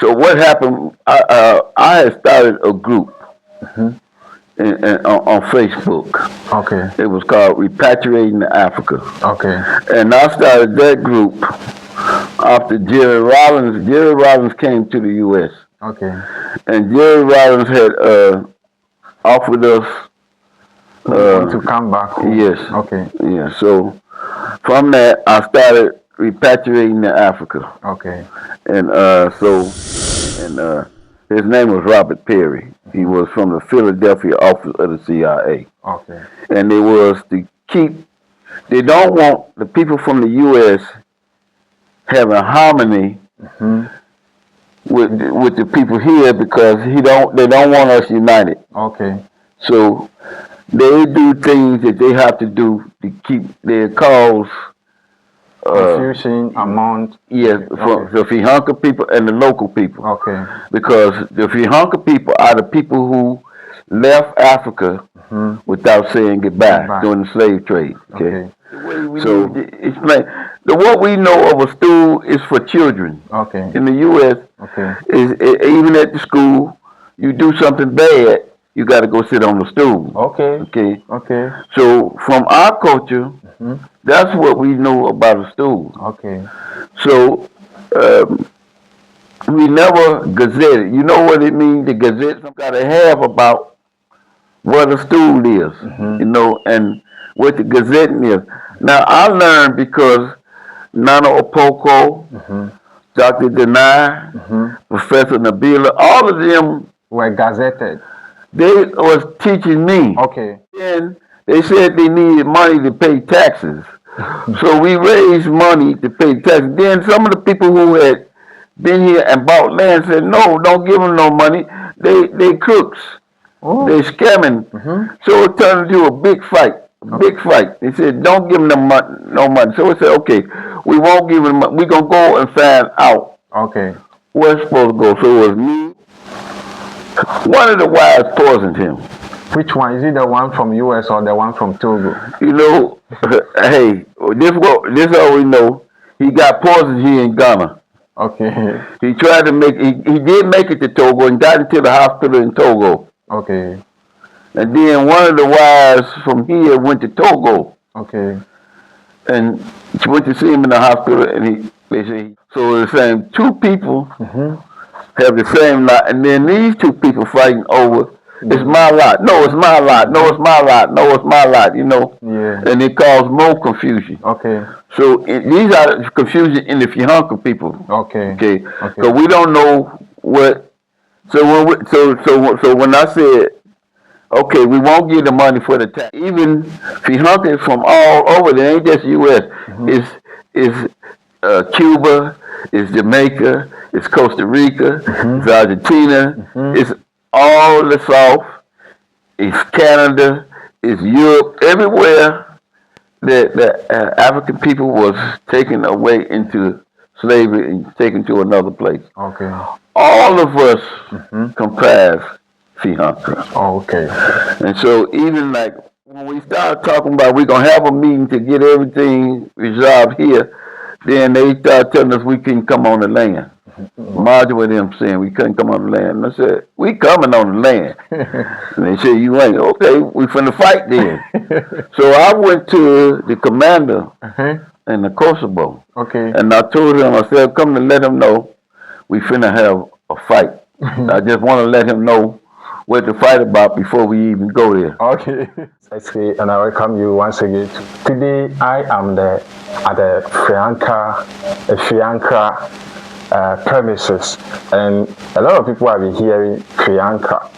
So what happened? I had started a group on Facebook. Okay. It was called Repatriating Africa. Okay. And I started that group after Jerry Rollins. Jerry Rollins came to the U.S. Okay. And Jerry Rollins had offered us. To come back home. Yes. Okay. Yeah. So from that, I started repatriating to Africa. Okay. And his name was Robert Perry. He was from the Philadelphia office of the CIA. Okay. And it was to keep. They don't want the people from the U.S. having harmony with the people here because they don't want us united. Okay. So they do things that they have to do to keep their cause confusion among for the Fihankra people and the local people. Okay. Because the Fihankra people are the people who left Africa without saying goodbye during the slave trade. Okay. So explain. What we know of a stool is for children. Okay. In the U.S. Okay. Is even at the school, you do something bad, you got to go sit on the stool. Okay. Okay. Okay. So from our culture, that's what we know about a stool. Okay. So we never gazetted. You know what it means to gazette? Some got to have about what a stool is, you know, and what the gazetting is. Now I learned because Nana Opoko, Dr. Denai, Professor Nabila, all of them were gazetted. They was teaching me. Okay. And they said they needed money to pay taxes. So we raised money to pay taxes. Then some of the people who had been here and bought land said, no, don't give them no money. They crooks. Oh. They scamming. So it turned into a big fight. Big fight. They said, don't give them no money. So we said, okay, we won't give them money. We're going to go and find out. Okay. Where it's supposed to go. So it was me. One of the wives poisoned him. Which one? Is it the one from US or the one from Togo? You know, hey, this all we know. He got poisoned here in Ghana. Okay. He tried to he did make it to Togo and got into the hospital in Togo. Okay. And then one of the wives from here went to Togo. Okay. And she went to see him in the hospital and they say, so the same two people have the same lot, and then these two people fighting over, it's my lot, no, it's my lot, no, it's my lot, no, it's my lot, you know. Yeah. And it caused more confusion. Okay. So these are confusion in the Fihankra people. Okay. Okay. So we don't know what. So when I said, okay, we won't give the money for the tax. Even Fihankra from all over, there ain't just U.S. Is Cuba, is Jamaica, it's Costa Rica, it's Argentina, it's all the South, it's Canada, it's Europe, everywhere that African people was taken away into slavery and taken to another place. Okay. All of us comprise Fihankra. Oh, okay. And so even like when we start talking about we're going to have a meeting to get everything resolved here, then they start telling us we couldn't come on the land. Marjorie with them saying we couldn't come on the land. And I said, we coming on the land. And they said, you ain't. Okay, we finna fight then. So I went to the commander in the Kosovo. Okay. And I told him, I said, come to let him know we finna have a fight. I just want to let him know what to fight about before we even go there. Okay. And I welcome you once again. Today I am at the Fihankra premises, and a lot of people have been hearing Fihankra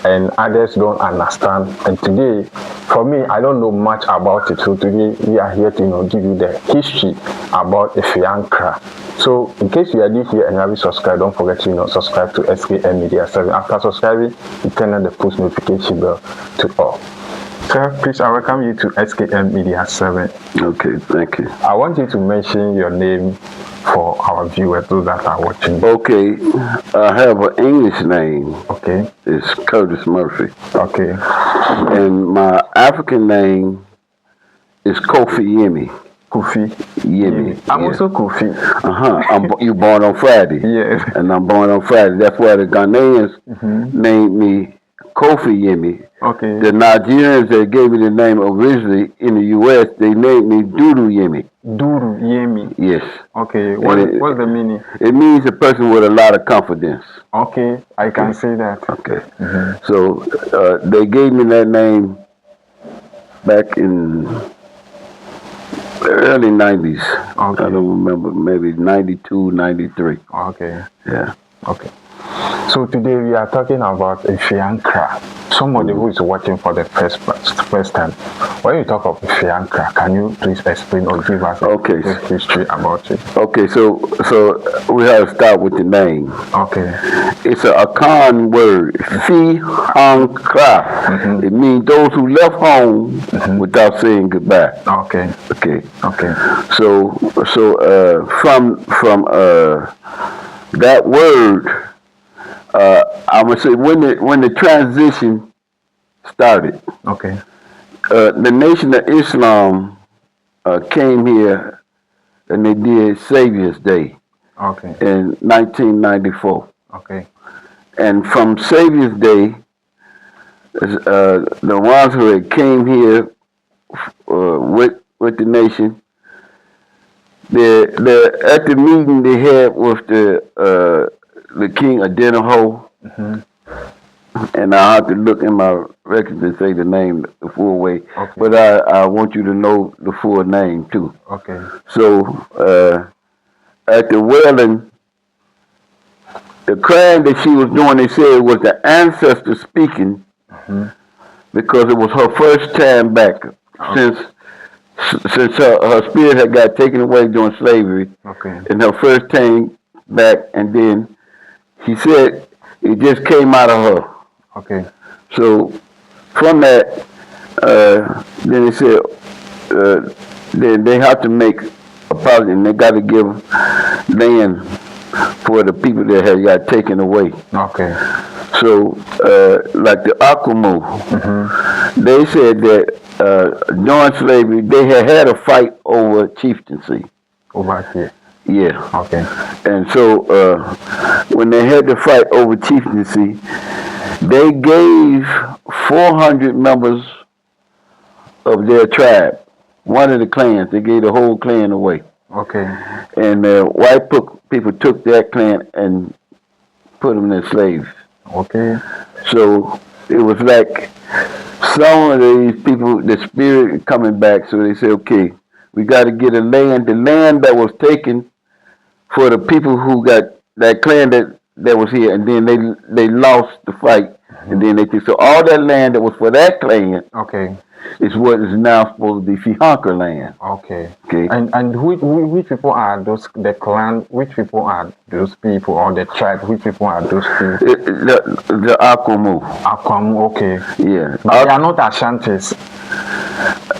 and others don't understand. And today, for me, I don't know much about it. So today we are here to give you the history about the Fihankra. So in case you are new here and you haven't subscribed, don't forget to subscribe to SKM Media 7. After subscribing, you turn on the post notification bell to all. Sir, please, I welcome you to SKM Media 7. Okay, thank you. I want you to mention your name for our viewers, those that are watching. Okay, I have an English name. Okay. It's Curtis Murphy. Okay. And my African name is Kofi Yemi. Kofi. Yemi. I'm yeah. also Kofi. You born on Friday. Yes. And I'm born on Friday. That's why the Ghanaians named me Kofi Yemi. Okay. The Nigerians that gave me the name originally in the U.S., they named me Dudu Yemi. Dudu Yemi. Yes. Okay. What's the meaning? It means a person with a lot of confidence. Okay. I can say that. Okay. So they gave me that name back in the early 90s. Okay. I don't remember, maybe 92, 93. Okay. Yeah. Okay. So today we are talking about Fihankra. Somebody who is watching for the first time. When you talk of Fihankra, can you please explain or give us a brief history about it? Okay, so we have to start with the name. Okay. It's a Akan word, Fihankra. It means those who left home without saying goodbye. Okay. Okay. Okay. So from that word, I would say when the transition started. Okay. The Nation of Islam came here and they did Savior's Day. Okay. In 1994. Okay. And from Savior's Day, the ones who had came here with the nation, at the meeting they had with the King Adenoho, and I have to look in my records to say the name the full way, but I want you to know the full name too. Okay. So at the wedding, the crying that she was doing, they said, was the ancestor speaking, because it was her first time back since her spirit had got taken away during slavery, and her first time back, and then he said it just came out of her. Okay. So from that, then they said they have to make a policy, and they got to give land for the people that had got taken away. Okay. So, like the Akumu, they said that during slavery, they had a fight over chieftaincy. Over here? Yeah. Okay. And so, when they had the fight over chieftaincy, they gave 400 members of their tribe, one of the clans, they gave the whole clan away. Okay. And white people took that clan and put them in slaves. Okay. So it was like some of these people, the spirit coming back, so they said, okay, we got to get the land that was taken for the people who got that clan that was here, and then they lost the fight, and then they took, so all that land that was for that clan, is what is now supposed to be Fihankra land. Okay. Okay. And which people are those, the clan, which people are those people, or the tribe, which people are those people? The Akwamu. Akwamu, okay. Yeah. But they are not Ashantis.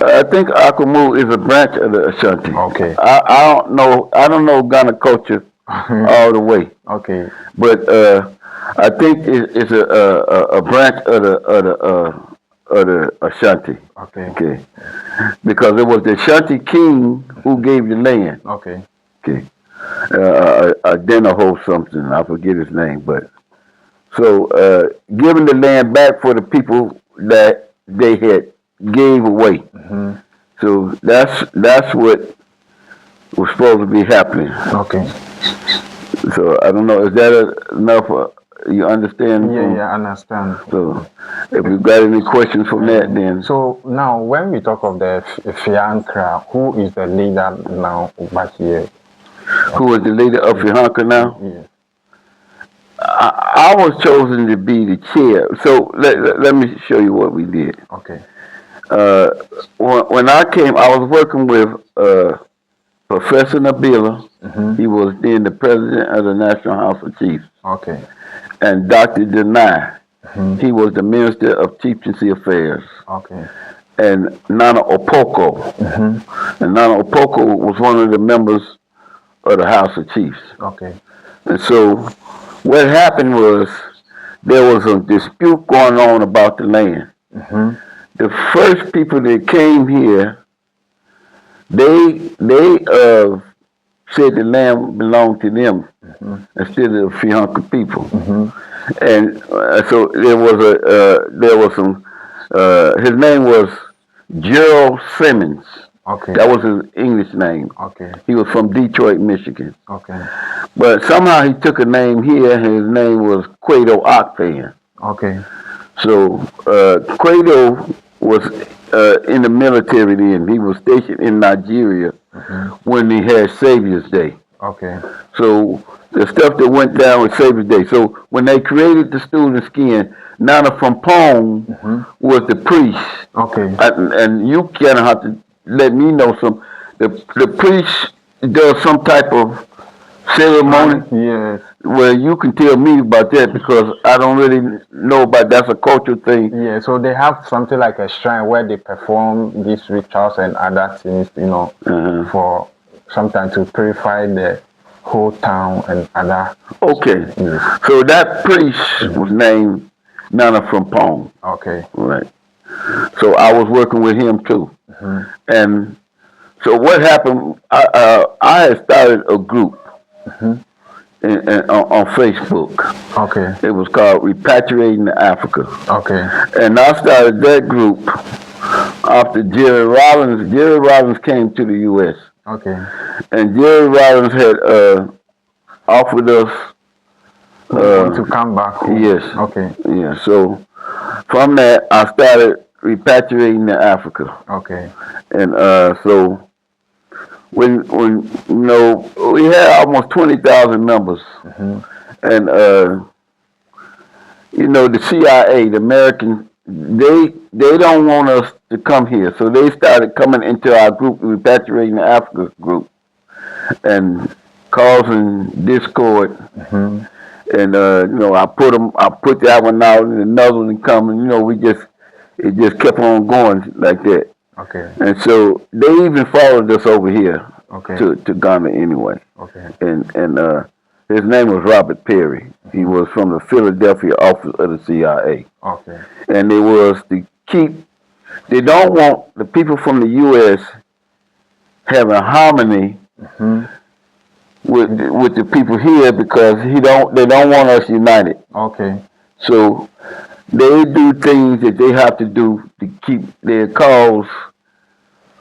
I think Akwamu is a branch of the Ashanti. Okay. I don't know Ghana culture all the way. Okay. But I think it's a branch of the Ashanti. Okay. Okay. Because it was the Ashanti king who gave the land. Okay. Okay. Adenoho something, I forget his name, but so giving the land back for the people that they had gave away. So that's what was supposed to be happening. Okay. So I don't know, is that enough? You understand? Yeah, I understand. So if you got any questions from that, then. So now, when we talk of the Fihankra, who is the leader now over here? Who is the leader of Fihankra now? Yeah. I was chosen to be the chair. So let me show you what we did. Okay. When I came, I was working with Professor Nabila. He was then the president of the National House of Chiefs. Okay. And Dr. Denai, he was the Minister of Chieftaincy Affairs. Okay. And Nana Opoko. And Nana Opoko was one of the members of the House of Chiefs. Okay. And so what happened was there was a dispute going on about the land. The first people that came here they said the land belonged to them instead of the Fihankra people. And so there was some. His name was Gerald Simmons. Okay. That was his English name. Okay. He was from Detroit, Michigan. Okay. But somehow he took a name here, and his name was Quado Octan. Okay. So Quado was in the military then. He was stationed in Nigeria when they had Savior's Day. Okay. So the stuff that went down with Savior's Day. So when they created the student skin, Nana from Pong was the priest. Okay. And you kind of have to let me know some. The priest does some type of ceremony. Yes. Well, you can tell me about that because I don't really know about that's a cultural thing. Yeah, so they have something like a shrine where they perform these rituals and other things, for sometimes to purify the whole town and other. Okay. Yes. So that priest was named Nana from Pong. Okay. Right. So I was working with him too. And so what happened, I had started a group on Facebook. Okay. It was called Repatriating Africa. Okay. And I started that group after Jerry Rollins. Jerry Rollins came to the U.S. Okay. And Jerry Rollins had offered us to come back home. Yes. Okay. Yeah. So from that, I started repatriating to Africa. Okay. And so when we had almost 20,000 members, and the CIA, the American, they don't want us to come here, so they started coming into our group, repatriating the Africa group, and causing discord. And I put that one out, and another one coming. It just kept on going like that. Okay. And so they even followed us over here Okay. to Ghana anyway. Okay. And his name was Robert Perry. He was from the Philadelphia office of the CIA. Okay. And it was to keep. They don't want the people from the U.S. having harmony with the people here because they don't want us united. Okay. So they do things that they have to do to keep their cause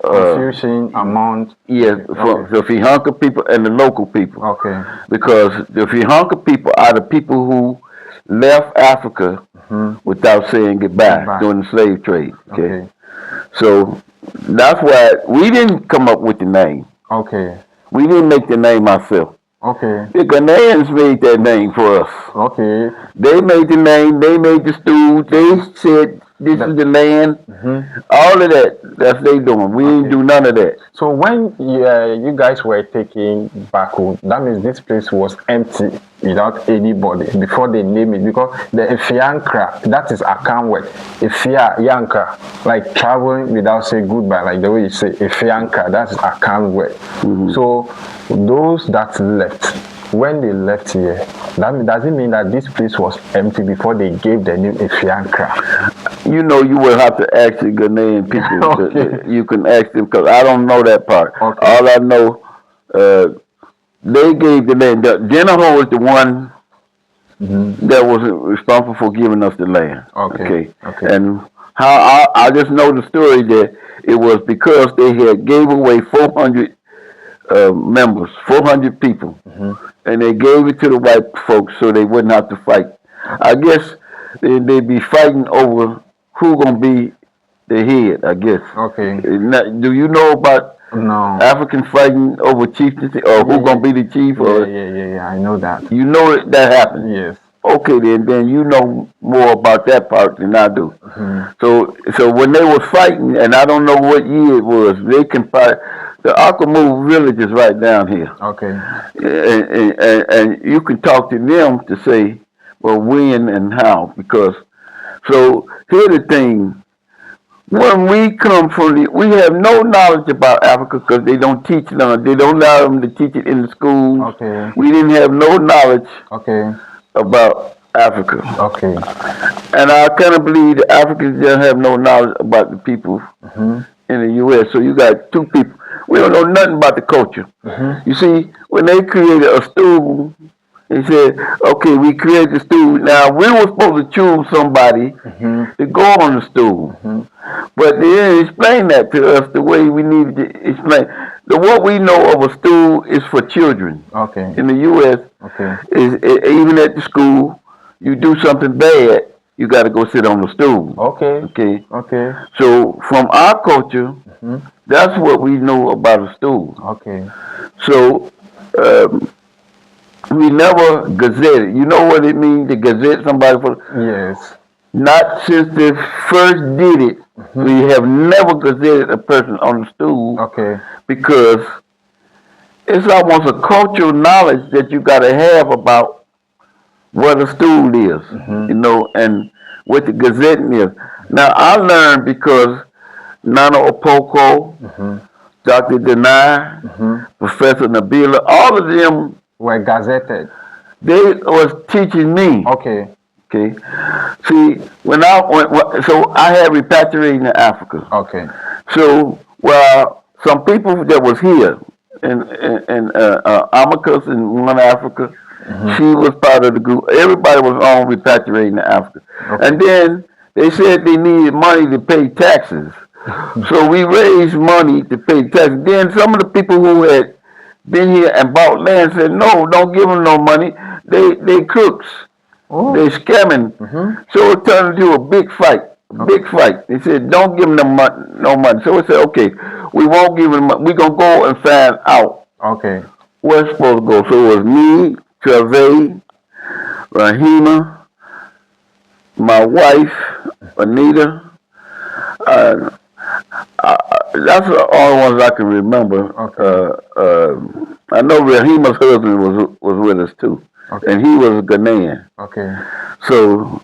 confusion among for the Fihankra people and the local people. Okay. Because the Fihankra people are the people who left Africa without saying goodbye during the slave trade. Okay. So that's why we didn't come up with the name. Okay. We didn't make the name ourselves. Okay. The Ghanaians made that name for us. Okay. They made the name. They made the stool. They said this is the land. All of that. That's they doing. We didn't do none of that. So when you guys were taking back home, that means this place was empty without anybody before they name it, because the Fihankra, that is Akan word. Fihankra, like traveling without saying goodbye, like the way you say Fihankra, that's Akan word. So those that left, when they left here, does it mean that this place was empty before they gave the name Fihankra? You will have to ask the Ghanaian people. Okay. You can ask them because I don't know that part. Okay. All I know, they gave the name. Jennifer was the one that was responsible for giving us the land. Okay. And how I just know the story that it was because they had gave away 400 members, 400 people, and they gave it to the white folks so they wouldn't have to fight. I guess they'd be fighting over who gonna be the head, I guess. Okay. Do you know about Africans fighting over chieftaincy or who gonna be the chief? Yeah, I know that. You know that happened? Yes. Okay, then you know more about that part than I do. So when they were fighting, and I don't know what year it was, they can fight. The Akamu village is right down here. Okay. And you can talk to them to say, well, when and how, because, so here's the thing. When we come from we have no knowledge about Africa because they don't teach them. They don't allow them to teach it in the schools. Okay. We didn't have no knowledge about Africa. Okay. And I kind of believe the Africans don't have no knowledge about the people in the U.S. So you got two people. We don't know nothing about the culture. You see, when they created a stool, they said, okay, we created the stool. Now, we were supposed to choose somebody to go on the stool. But they didn't explain that to us the way we needed to explain. What we know of a stool is for children. Okay. In the U.S., even at the school, you do something bad, you got to go sit on the stool. Okay. So from our culture, that's what we know about a stool. Okay. So we never gazetted. You know what it means to gazette somebody for? Yes. Not since they first did it. We have never gazetted a person on the stool. Okay. Because it's almost a cultural knowledge that you got to have about what a stool is, you know, and what the gazetting is. Now, I learned because Nana Opoko, Dr. Denai, Professor Nabila, all of them were gazetted. They was teaching me. Okay. Okay. See, so I had repatriated in Africa. Okay. So, well, some people that was here, and Amicus in one Africa, she was part of the group. Everybody was on repatriating in Africa. Okay. And then they said they needed money to pay taxes. So we raised money to pay taxes. Then some of the people who had been here and bought land said, no, don't give them no money. They crooks. Oh. They scamming. So it turned into a big fight. Big fight. They said, don't give them no money. So we said, okay, we won't give them money. We're going to go and find out. Okay. Where it's supposed to go. So it was me, Treve, Rahima, my wife, Anita. That's the only ones I can remember. Okay. I know Rahima's husband was with us too. Okay. And he was a Ghanaian. Okay. So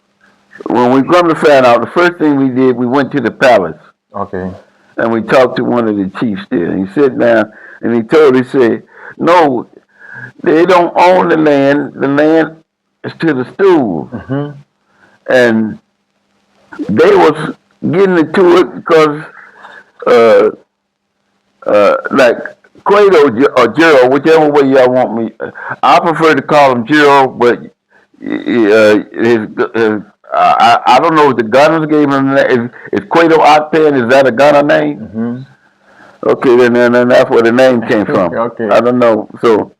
when we come to find out, the first thing we did, we went to the palace. Okay. And we talked to one of the chiefs there. And he sat down and he said, no, they don't own the land. The land is to the stool. And they was getting into it because like Quato or Gerald, whichever way y'all want me. I prefer to call him Gerald, but I don't know if the Gunners gave him that. Is Quato Octan, is that a Gunner name? Okay, then that's where the name came from. Okay. I don't know. So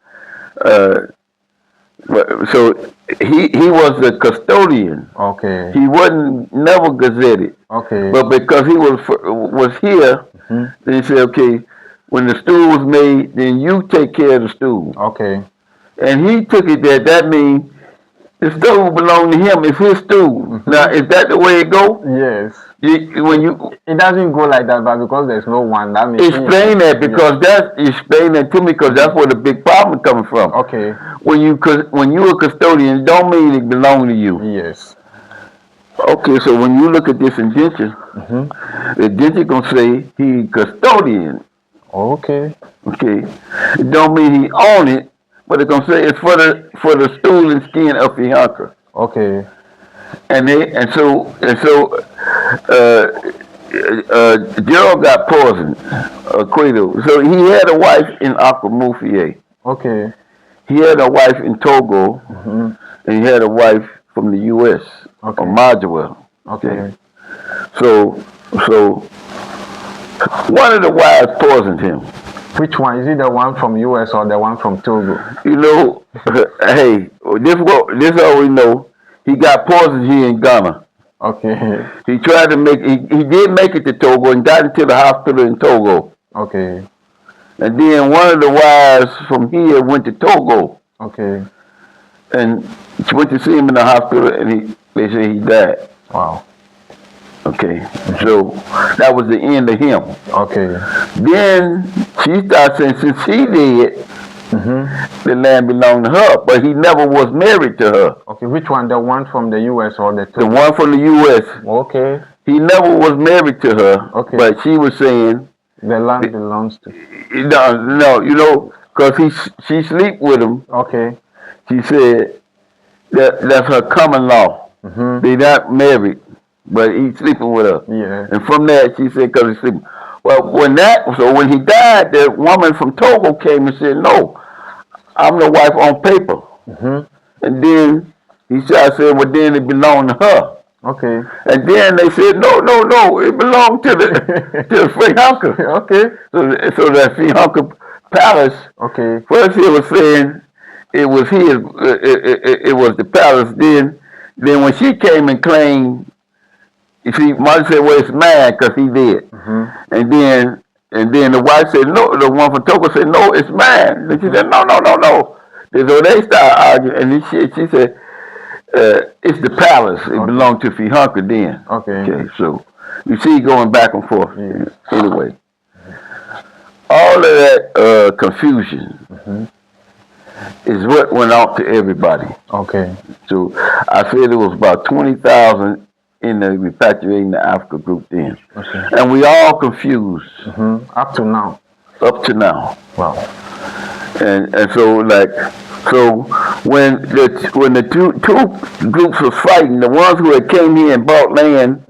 he was the custodian. Okay. He wasn't never gazetted. Okay. But because he was here, they said, okay, when the stool was made, then you take care of the stool. Okay. And he took it that means the stool belonged to him. It's his stool. Now, is that the way it go? Yes. It doesn't go like that, but because there's no one, that means explain that because explain that to me because that's where the big problem coming from. Okay. When you a custodian, don't mean it belong to you. Yes. Okay, so when you look at this indenture, the indenture gonna say he custodian. Okay. Okay. It don't mean he own it, but it's gonna say it's for the stool and skin of Fihankra. Okay. And so Gerald got poisoned, Quato. So he had a wife in Aquamufie. Okay. He had a wife in Togo, and he had a wife from the U.S. Okay. Majua. Okay. So one of the wives poisoned him. Which one? Is it the one from U.S. or the one from Togo? You know, hey, this all we know. He got poisoned here in Ghana. Okay. He tried to he did make it to Togo and got into the hospital in Togo. Okay. And then one of the wives from here went to Togo. Okay. And she went to see him in the hospital and they say he died. Wow. Okay. So that was the end of him. Okay. Then she started saying since he did, the land belonged to her, but he never was married to her. Okay, which one? The one from the U.S. or the The one from the U.S. Okay. He never was married to her, okay, but she was saying the land belongs to. No, you know, because she sleep with him. Okay. She said that's her common law. They not married, but he's sleeping with her. Yeah. And from that, she said because he's sleeping. Well, when he died, the woman from Togo came and said, "No, I'm the wife on paper." And then he started saying, "Well, then it belonged to her." Okay. And then they said, "No, no, no, it belonged to the Fihankra." Okay. So that Fihankra palace. Okay. First he was saying it was his, it was the palace. Then when she came and claimed, you see, Martin said, "Well, it's mine because he did." And then the wife said, "No." The one from Togo said, "No, it's mine." And she said, "No, no, no, no." So they started arguing, and then she said, "It's the palace. It belonged to Fihankra then." Okay. So you see, going back and forth. Yeah. Anyway, all of that confusion is what went out to everybody. Okay. So I said it was about 20,000 in the repatriating the Africa group then. Okay. And we all confused. Up to now. Up to now. Wow. And so when the two groups was fighting, the ones who had came here and bought land,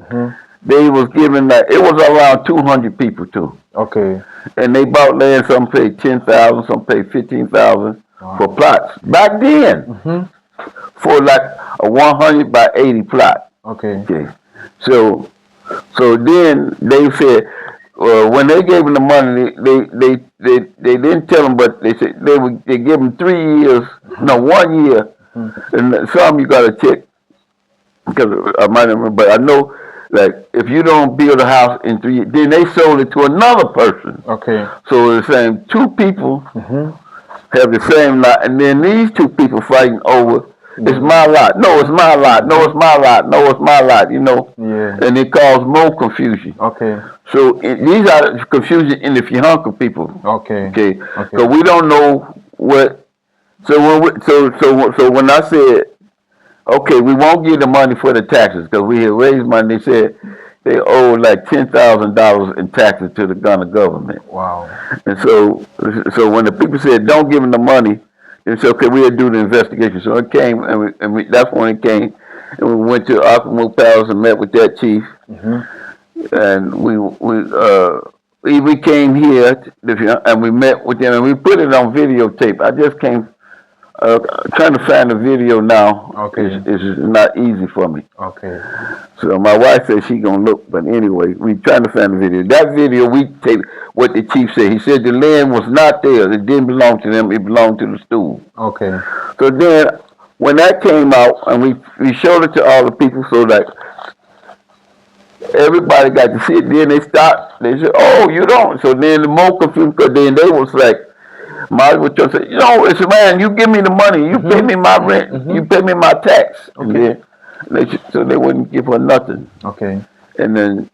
they was given it was around 200 people too. Okay. And they bought land, some paid 10,000, some paid 15,000 for plots. Back then, for like a 100 by 80 plot. Okay. So then they said, when they gave them the money, they didn't tell them, but they said they give them 3 years, no 1 year, and some you got to check because I might remember, but I know like if you don't build a house in 3 years, then they sold it to another person. Okay. So the same two people have the same lot, and then these two people fighting over. It's my lot. No, it's my lot. No, it's my lot. No, it's my lot. You know. Yeah. And it caused more confusion. Okay. So these are confusion in the Fihankra people. Okay. Okay. So we don't know what. So when I said, okay, we won't give the money for the taxes because we had raised money. They said they owe like $10,000 in taxes to the Ghana government. Wow. And so when the people said don't give them the money, they said okay, we'll do the investigation. So it came, and we, that's when it came, and we went to Akamo Palace and met with that chief, and we came here and we met with them and we put it on videotape. I just came. Trying to find the video now is not easy for me. Okay. So my wife said she gonna look, but anyway, we trying to find the video. That video we taped what the chief said. He said the land was not there. It didn't belong to them. It belonged to the stool. Okay. So then when that came out and we showed it to all the people, so that everybody got to see it. Then they stopped. They said, "Oh, you don't." So then the more confused, because then they was like. Marty was just saying, it's man, you give me the money, you pay me my rent, you pay me my tax. Okay. So they wouldn't give her nothing. Okay. And then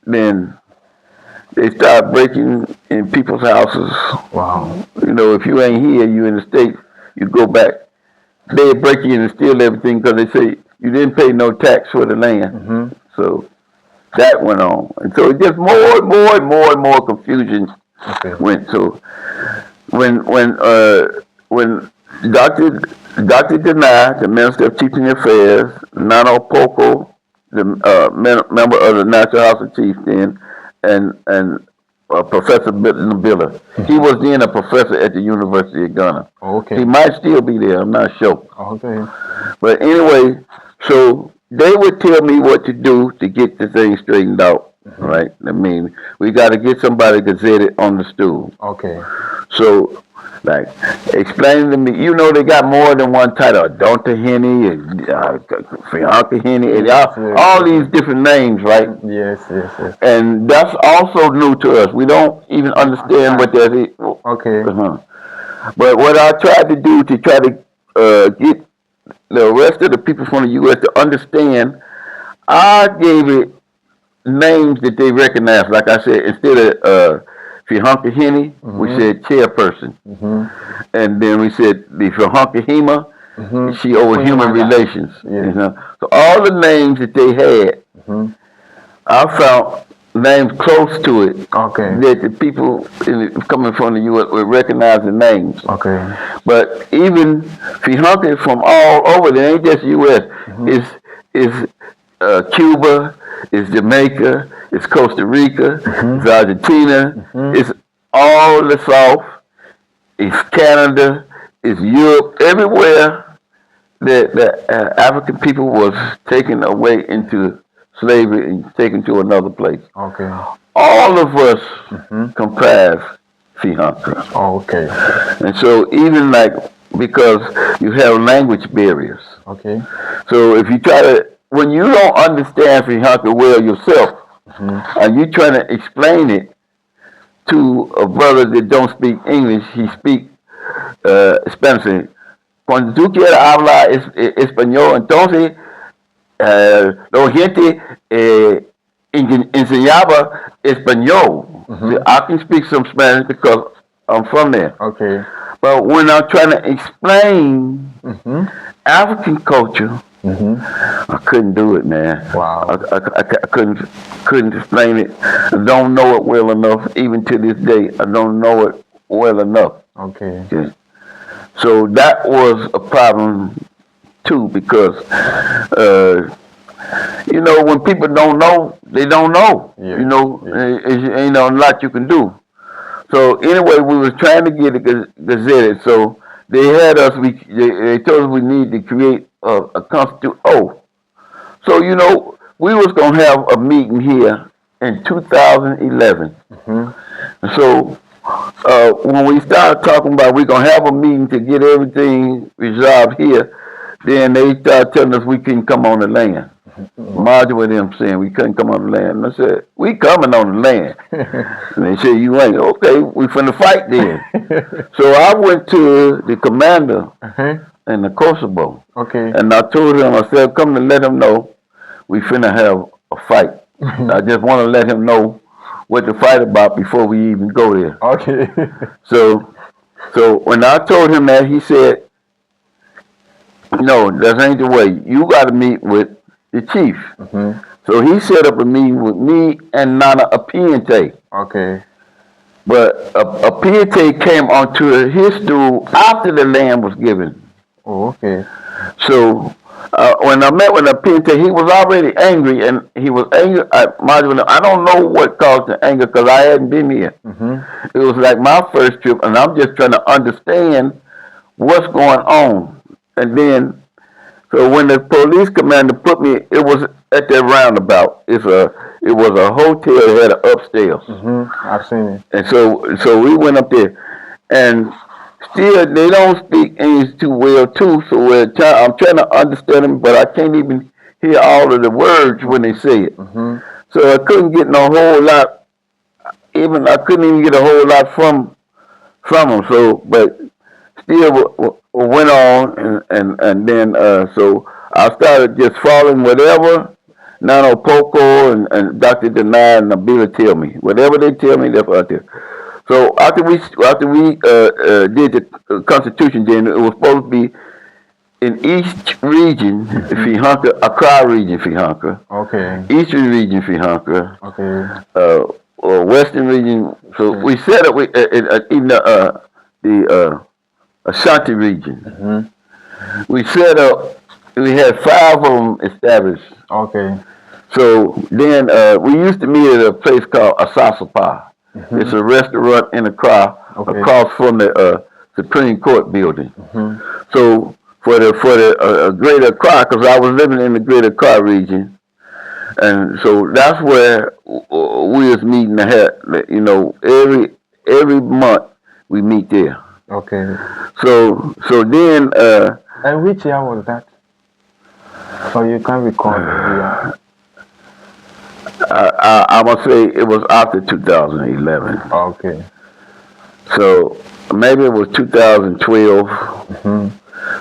they started breaking in people's houses. Wow. If you ain't here, you in the States, you go back. They break in and steal everything because they say you didn't pay no tax for the land. So that went on. And so it just more and more confusion went. So when Dr. Denai, the Minister of Teaching Affairs, Nano Poco, the member of the National House of Chiefs then, and Professor Nabila. He was then a professor at the University of Ghana. Okay. He might still be there, I'm not sure. Okay. But anyway, so they would tell me what to do to get the thing straightened out. Right? I mean, we got to get somebody gazetted on the stool. Okay. So, like, explain to me, they got more than one title. Donta Henny, and Fihankra Henny, and all these different names, right? Yes. And that's also new to us. We don't even understand what that is. Okay. But what I tried to do to try to get the rest of the people from the U.S. to understand, I gave it names that they recognize. Like I said, instead of Fihankra Henny, we said chairperson. And then we said the Fihankra Hema, she over human relations. So all the names that they had, I found names close to it that the people coming from the U.S. would recognize the names. Okay. But even Fihankra from all over, there ain't just U.S. Is Cuba, it's Jamaica, it's Costa Rica, it's Argentina, it's all the South, it's Canada, it's Europe, everywhere that African people was taken away into slavery and taken to another place. Okay. All of us comprise Fihankra. Okay. And so even like, because you have language barriers. Okay. So if you try to, when you don't understand Fihankra well yourself, and you trying to explain it to a brother that don't speak English, he speak Spanish. Cuando tú quieres hablar español, entonces la gente enseñaba español. So I can speak some Spanish because I'm from there. Okay. But when I'm trying to explain African culture, I couldn't do it, man. Wow. I couldn't explain it. I don't know it well enough. Even to this day, I don't know it well enough. Okay. Yeah. So that was a problem too, because you know, when people don't know, they don't know. Yeah. You know, Yeah. ain't a lot you can do. So anyway, we was trying to get it gazetted. So they had us. They told us we need to create a constitution. Oh, so you know, we was gonna have a meeting here in 2011. So when we started talking about we're gonna have a meeting to get everything resolved here, then they started telling us we couldn't come on the land. Marjorie with them saying we couldn't come on the land. And I said, we coming on the land. And they said, you ain't. Okay, we finna fight then. So I went to the commander in the Kosovo. Okay. And I told him, I said, come to let him know we finna have a fight. I just want to let him know what to fight about before we even go there. Okay. So when I told him that, he said, no, that ain't the way. You got to meet with the chief. So he set up a meeting with me and Nana Apiente. Okay. But Apiente came onto his stool after the land was given. Oh, okay. So when I met with Apiente, he was already angry, and he was angry at Marjorie. I don't know what caused the anger because I hadn't been here. It was like my first trip, and I'm just trying to understand what's going on. And then, so when the police commander put me, it was at that roundabout. It was a hotel that had an upstairs. I've seen it. And so we went up there, and still they don't speak English too well too. So I'm trying to understand them, but I can't even hear all of the words when they say it. So I couldn't get no whole lot. I couldn't even get a whole lot from them. So, but still went on, and then so I started just following whatever Nano Poco and Dr. Denai and Nabila tell me. Whatever they tell me, that's what I tell. So after we did the Constitution, then it was supposed to be in each region, Fihankra, Accra region, Fihankra. Okay. Eastern region, Fihankra. Okay. Or Western region. So we set up in the Ashanti region. We set up. We had 5 of them established. Okay. So then we used to meet at a place called Asasapa. It's a restaurant in Accra, across from the Supreme Court building. So for the Greater Accra, because I was living in the Greater Accra region, and so that's where we was meeting ahead. You know, every month we meet there. Okay. So then. And which year was that? So you can't recall the year. I must say it was after 2011. Okay. So maybe it was 2012.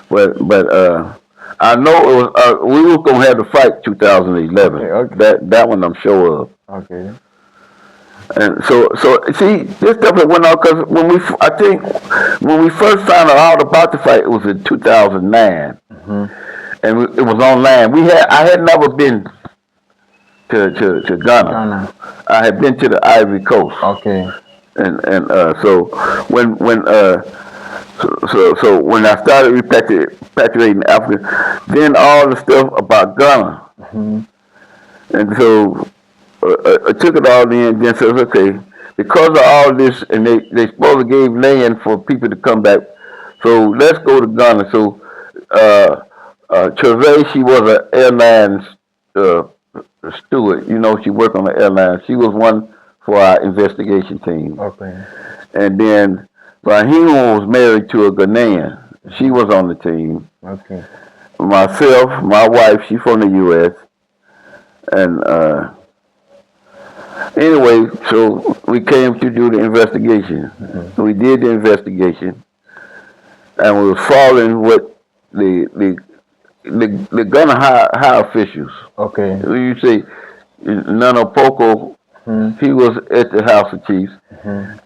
But I know it was. We were gonna have to fight 2011. Okay. That one I'm sure of. Okay. And so see, this stuff that went on because I think when we first found out about the fight, it was in 2009, and it was on land. I had never been to Ghana. I had been to the Ivory Coast. Okay. And so when so when I started repatriating Africa, then all the stuff about Ghana And so I took it all in, then says, okay, because of all this, and they supposed to gave land for people to come back. So let's go to Ghana. So Trevay, she was an airlines uh, steward. You know, she worked on the airline. She was one for our investigation team. Okay. And then Rahima was married to a Ghanaian. She was on the team. Okay. Myself, my wife, she from the U.S. And anyway, so we came to do the investigation. Mm-hmm. We did the investigation, and we was following what the Ghana high officials. Okay. You say Nana Poco, he was at the House of Chiefs,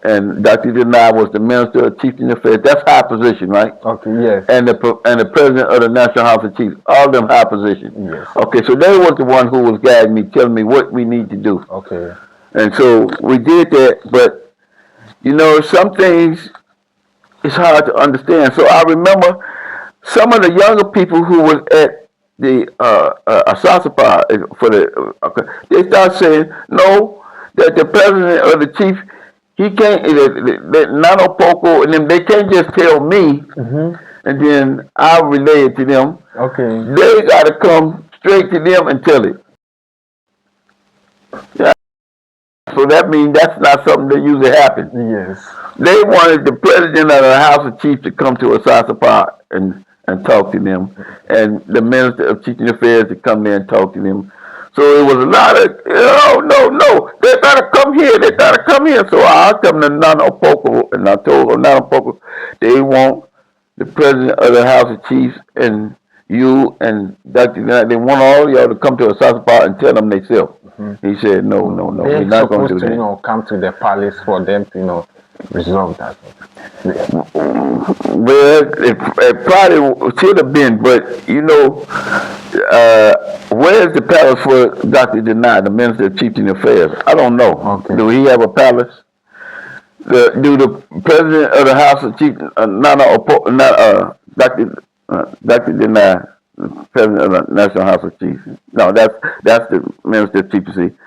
and Dr. Denai was the Minister of Teaching Affairs. That's high position, right? Okay, yes. And the President of the National House of Chiefs, all them high positions. Yes. Okay, so they was the one who was guiding me, telling me what we need to do. Okay. And so we did that, but you know, some things it's hard to understand. So I remember some of the younger people who was at the Asasapa for they start saying no, that the president or the chief, he can't, that Nano Poco and them, they can't just tell me and then I'll relay it to them. Okay. They got to come straight to them and tell it. Yeah. So that means that's not something that usually happens. Yes. They wanted the president of the House of Chiefs to come to Asasapa and talk to them, and the Minister of Teaching Affairs to come there and talk to them. So it was a lot of, no, they gotta come here, they gotta come here. So I come to Nana Poco, and I told Nana Poco, they want the president of the House of Chiefs and you and Dr. They want all y'all to come to Asasapa and tell them themselves. He said, no, we're not going to do that. You know, come to the palace for them to, you know, resolve that. Well, it probably should have been, but you know, where's the palace for Dr. Denai, the Minister of Teaching Affairs? I don't know. Okay. Do he have a palace? Do the President of the House of Chiefs, Dr. Denai, the President of the National House of Chiefs? No, that's the Minister of Teaching.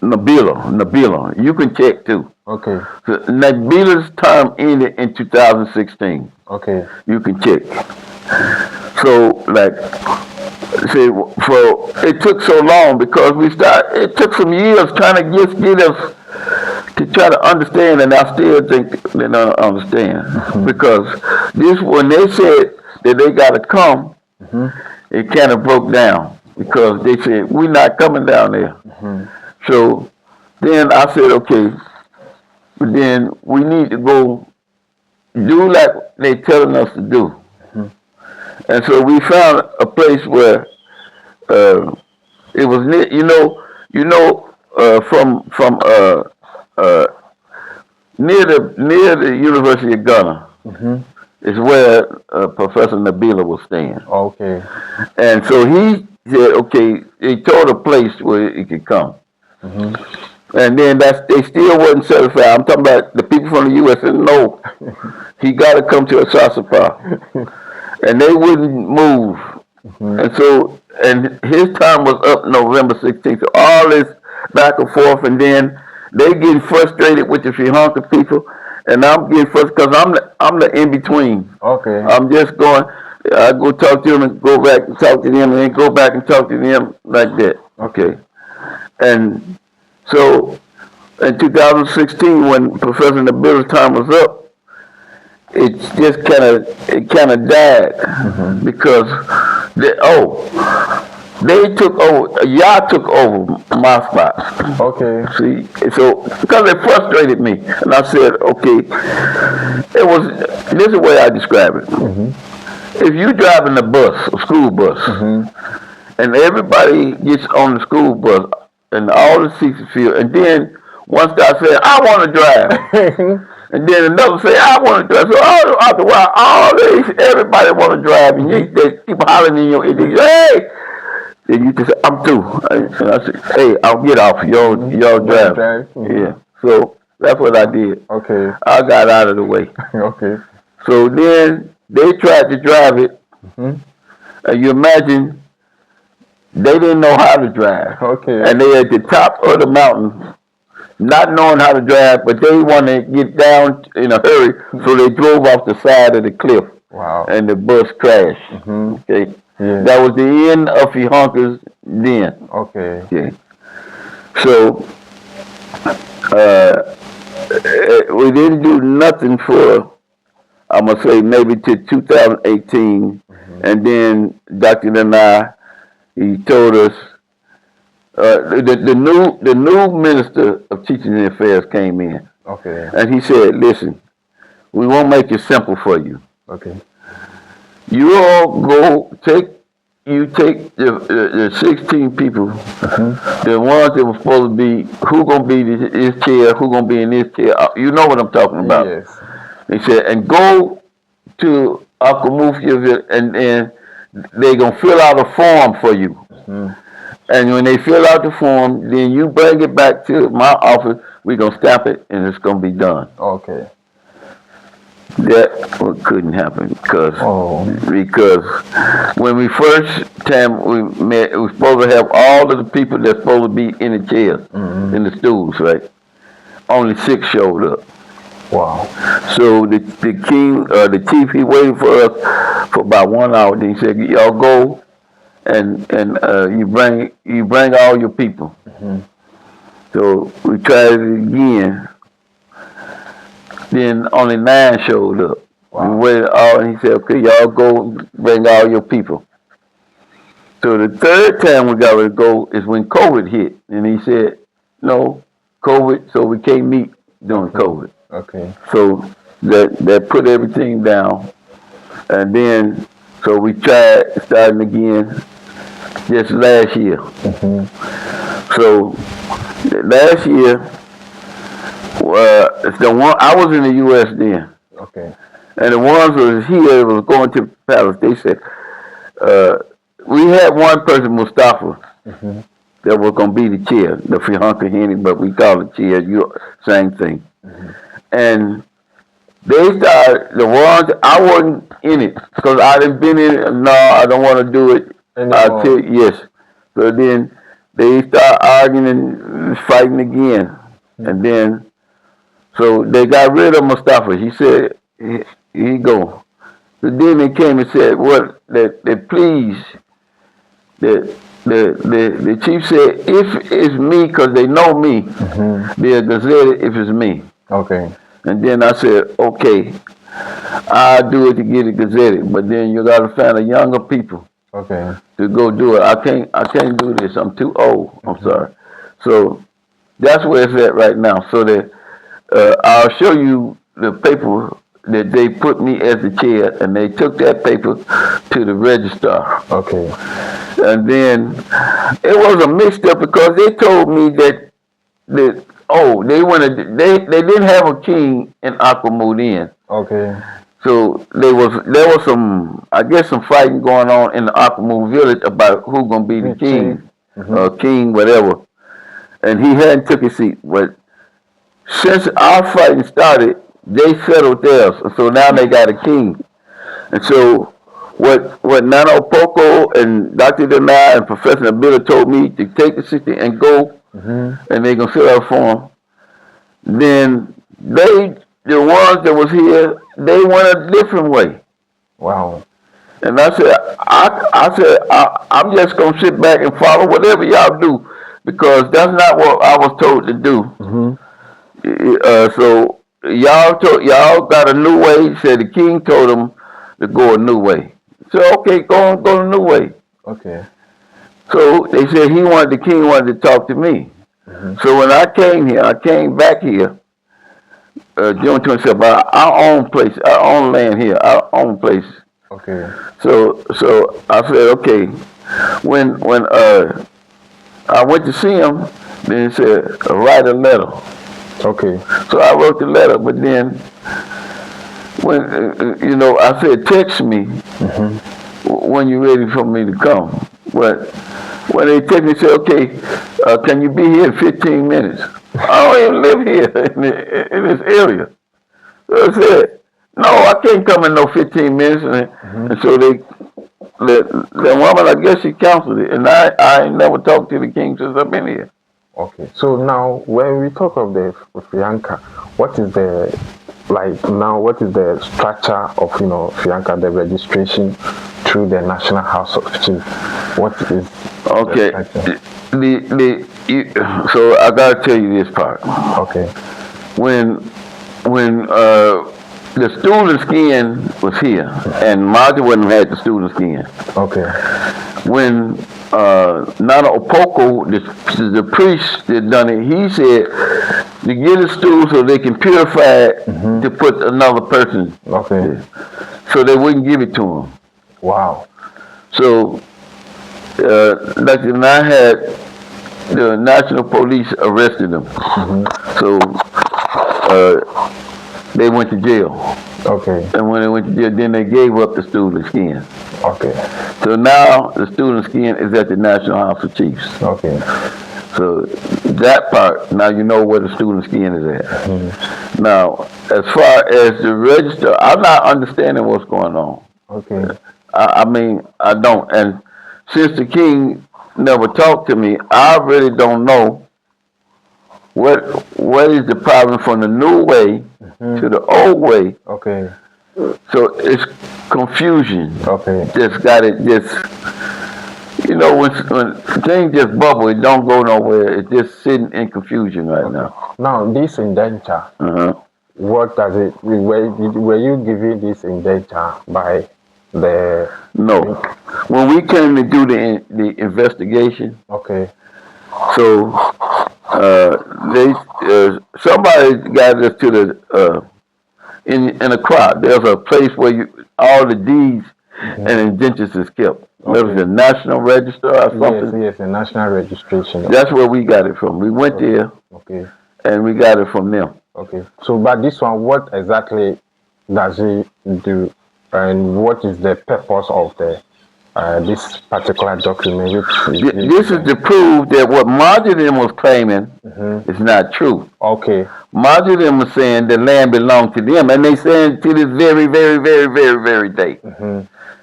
Nabila, you can check too. Okay. So Nabila's term ended in 2016. Okay. You can check. So, like, see, for it took so long because it took some years trying to just get us to try to understand, and I still think they don't understand. Because when they said that they got to come, it kind of broke down because they said, we're not coming down there. So then I said, okay, but then we need to go do like they're telling us to do. And so we found a place where it was near, from near the University of Ghana is where Professor Nabila was staying. Okay. And so he said, okay, he told a place where he could come. And then they still wasn't satisfied. I'm talking about the people from the U.S. said, no, he got to come to Asasapa. And they wouldn't move. And so, and his term was up November 16th. So all this back and forth, and then they getting frustrated with the Fihankra people, and I'm getting frustrated because I'm the in-between. Okay. I'm just going, I go talk to them and go back and talk to them and then go back and talk to them like that. Okay. And so in 2016, when Professor Nabil's time was up, it just kind of died because they took over. Y'all took over my spot. Okay. See, so because it frustrated me, and I said, okay, this is the way I describe it. If you driving a bus, a school bus, and everybody gets on the school bus, and all the seats are filled, and then one starts saying, I want to drive. And then another say, I want to drive. So after a while, everybody want to drive, and they keep hollering in your ear, hey! And you just say, I'm through. And I said, hey, I'll get off. Y'all drive. Yeah. So that's what I did. Okay. I got out of the way. Okay. So then they tried to drive it. And you imagine They didn't know how to drive. Okay. And they at the top of the mountain, not knowing how to drive, but they wanted to get down in a hurry, so they drove off the side of the cliff. Wow. And the bus crashed. Okay. Yeah. That was the end of Fihankras then. Okay. Okay. So we didn't do nothing for, I'm gonna say, maybe to 2018, and then Dr. Lanai, he told us the new minister of teaching and affairs came in. Okay. And he said, "Listen, we won't make it simple for you. Okay. You all go take the 16 people, the ones that were supposed to be, who gonna be in this chair, who gonna be in this chair. You know what I'm talking about." Yes. He said, "And go to Akamufia, and they gonna fill out a form for you. And when they fill out the form, then you bring it back to my office. We're gonna stamp it, and it's gonna be done." Okay. That couldn't happen because when we first time we met, we were supposed to have all of the people that's supposed to be in the chairs, in the stools, right? Only 6 showed up. Wow. So the king, the chief, he waited for us for about 1 hour. Then he said, "Y'all go and you bring all your people." So we tried it again. Then only 9 showed up. Wow. We waited all, and he said, "Okay, y'all go bring all your people." So the third time we got to go is when COVID hit, and he said, "No, COVID, so we can't meet during COVID." Okay. So that put everything down, and then so we tried starting again just last year. So last year, it's the one I was in the U.S. then. Okay. And the ones that was here was going to the palace. They said we had one person, Mustafa, that was going to be the chair, the Fihankra Henry, but we call it chair. Same thing. And they started, the ones, I wasn't in it because I didn't been in it. No, I don't want to do it. Yes. So then they start arguing and fighting again. And then, so they got rid of Mustafa. He said, he go. So then they came and said, "What? That please." The chief said, "If it's me, because they know me, they'll gazette it if it's me." Okay. And then I said, "Okay, I'll do it to get it gazetted, but then you got to find a younger people, to go do it. I can't do this. I'm too old. I'm sorry." So that's where it's at right now. So that I'll show you the paper that they put me as the chair, and they took that paper to the registrar. Okay. And then it was a mixed up because they told me that they didn't have a king in Aquamud. Okay. So there was some, I guess, some fighting going on in the Aquamud village about who gonna be the king, king whatever. And he hadn't took his seat. But since our fighting started, they settled theirs. So now they got a king. And so what Nano Poco and Dr. Denai and Professor Nabila told me to take the city and go, and they gonna fill out a form. Then the ones that was here, they went a different way. Wow. And I said, I'm just gonna sit back and follow whatever y'all do, because that's not what I was told to do. So y'all got a new way. Said the king told them to go a new way. So okay, go a new way. Okay. So they said the king wanted to talk to me. So when I came back here, June 27th, our own place, our own land here, our own place. Okay. So I said, okay. When I went to see him, then he said, write a letter. Okay. So I wrote the letter, but then when I said, text me when you're ready for me to come. But when they text me, said, okay, can you be here in 15 minutes? I don't even live here in this area. So I said, no, I can't come in no 15 minutes. And so they the woman, I guess she counseled it, and I ain't never talked to the king since I've been here. Okay, so now when we talk of the Fihankra, what is the structure of Fihankra, the registration through the National House of Chiefs? What is okay? So I gotta tell you this part. Okay. When the student skin was here, and Marjorie wouldn't have had the student skin. Okay. When Nana Opoko, the priest that done it, he said to get a stool so they can purify it to put another person. Okay. So they wouldn't give it to him. Wow. So, like when I had the National Police arrested them. So they went to jail. Okay. And when they went to jail, then they gave up the student skin. Okay. So now the student skin is at the National House of Chiefs. Okay. So that part, now you know where the student skin is at. Now, as far as the register, I'm not understanding what's going on. Okay. I mean, I don't. And since the king never talked to me, I really don't know what is the problem from the new way to the old way. Okay. So it's confusion. Okay. Just got it. Just when things just bubble, it don't go nowhere. It's just sitting in confusion right now. Now this indenture. What does it? Were you given this indenture by the? No. When we came to do the investigation. Okay. So somebody got us to the in a crowd. There's a place where all the deeds and indentures is kept. There was a national register or something. Yes, a national registration. That's where we got it from. We went there. Okay. And we got it from them. Okay. So, but this one, what exactly does it do, and what is the purpose of this particular document? This is to prove that what Marjorie was claiming is not true. Okay. Marjorie was saying the land belonged to them, and they saying to this very, very, very, very, very day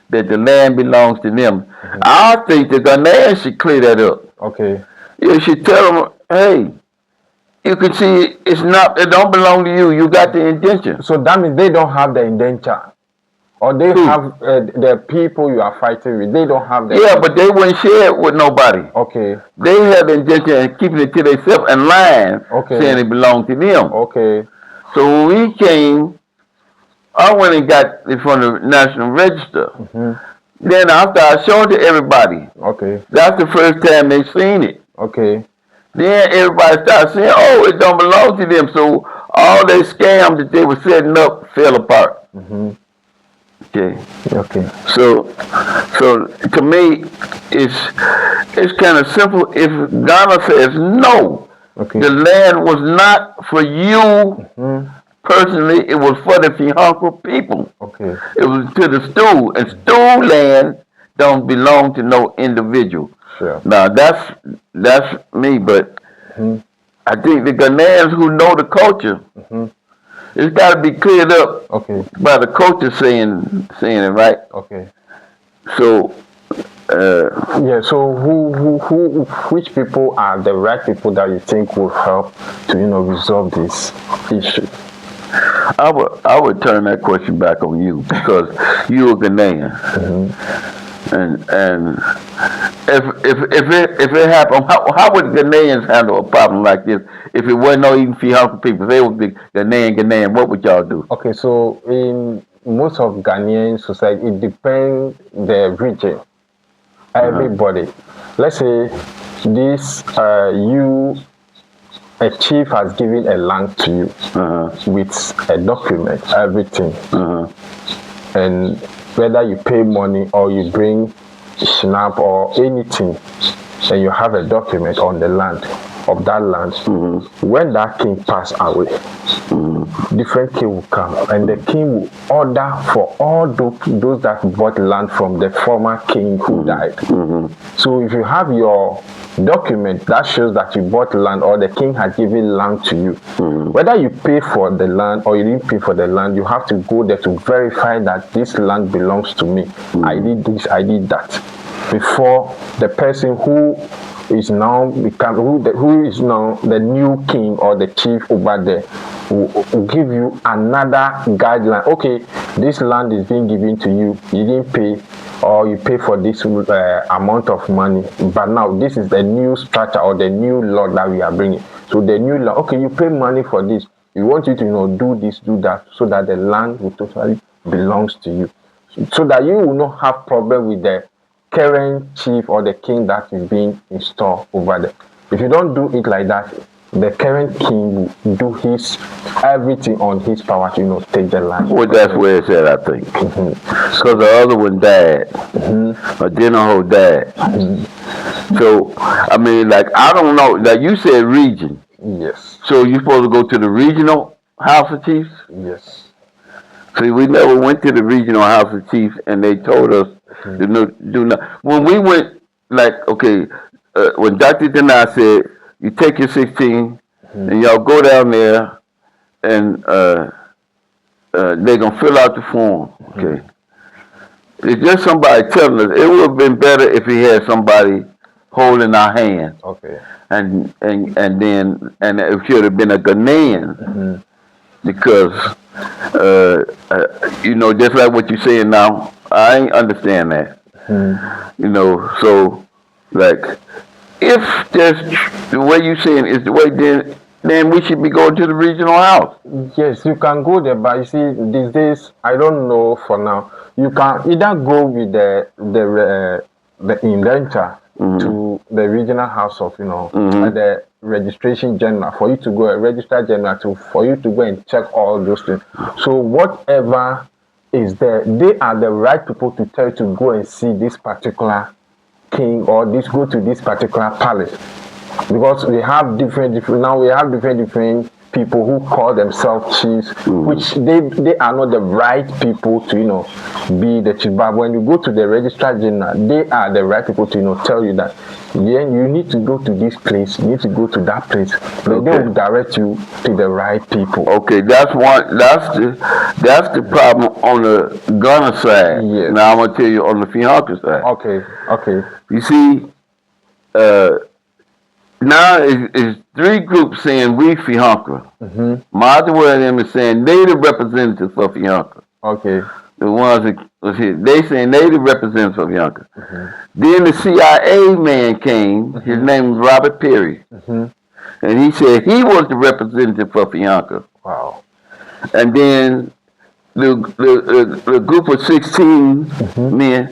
that the land belongs to them. I think the Ghanaians should clear that up. Okay. You should tell them, hey, you can see it don't belong to you. You got the indenture. So that means they don't have the indenture. Or they have the people you are fighting with. They don't have the indenture. But they wouldn't share it with nobody. Okay. They have the indenture and keeping it to themselves and lying, saying it belonged to them. Okay. So when we came, I went and got it from the National Register. Then after I showed it to everybody, that's the first time they seen it. Okay. Then everybody started saying, oh, it don't belong to them. So all they scams that they were setting up fell apart. Okay. Okay. So to me, it's kind of simple. If Ghana says no, the land was not for you personally. It was for the Fihankra people. Okay. It was to the stool, and stool land don't belong to no individual. Sure. Now that's me, but I think the Ghanaians who know the culture, it's got to be cleared up by the culture saying it, right? Okay. So so which people are the right people that you think will help to resolve this issue? I would turn that question back on you because you're a Ghanaian. And if it happened, how would Ghanaians handle a problem like this? If it wasn't no even Fihankra people, if they would be Ghanaian, what would y'all do? Okay, so in most of Ghanaian society, it depends the region. Everybody. Let's say this a chief has given a land to you with a document, everything. And whether you pay money or you bring SNAP or anything, and you have a document on the land, of that land. When that king passed away, different king will come, and the king will order for all those that bought land from the former king who died. So if you have your document that shows that you bought land or the king has given land to you, whether you pay for the land or you didn't pay for the land, you have to go there to verify that this land belongs to me. I did this, I did that, before the person who is now who is now the new king or the chief over there will give you another guideline. Okay, this land is being given to you, you didn't pay, or you pay for this amount of money, but now this is the new structure or the new law that we are bringing. So the new law, okay, you pay money for this, we want you to do this, do that, so that the land will totally belongs to you, so that you will not have problem with the current chief or the king that is being installed over there. If you don't do it like that, the current king will do his everything on his power to take the land. Well, that's where it's at, I think. Because the other one died. A general died. So, I mean, like, I don't know. Like you said, region. Yes. So you're supposed to go to the regional House of Chiefs? Yes. See, we never went to the regional House of Chiefs, and they told us to do not. When we went, like, okay, when Dr. Denai said, you take your 16 and y'all go down there and they're going to fill out the form, okay? It's just somebody telling us. It would have been better if he had somebody holding our hand. Okay. And it should have been a Ghanaian because, just like what you're saying now, I ain't understand that. So, like, if that's the way you're saying is the way, then we should be going to the regional house. Yes, you can go there, but you see, these days, I don't know for now. You can either go with the indenture to the regional house of, the registration general, for you to go, a registered general, for you to go and check all those things. So whatever is there, they are the right people to tell you to go and see this particular king or go to this particular palace, because we have different people who call themselves chiefs, which they are not the right people to be the chief. But when you go to the registrar general, they are the right people to tell you that you need to go to this place, you need to go to that place. They will direct you to the right people. Okay, that's the problem on the Ghana side. Yes. Now I'm gonna tell you on the Fihankra side. Okay. You see, now it's three groups saying we Fihankra. Martha Williams is saying native representatives for Fihankra. Okay. The ones that was here, they saying native representatives for Fihankra. Then the CIA man came. His name was Robert Perry, and he said he was the representative for Fihankra. Wow. And then the group of 16 men,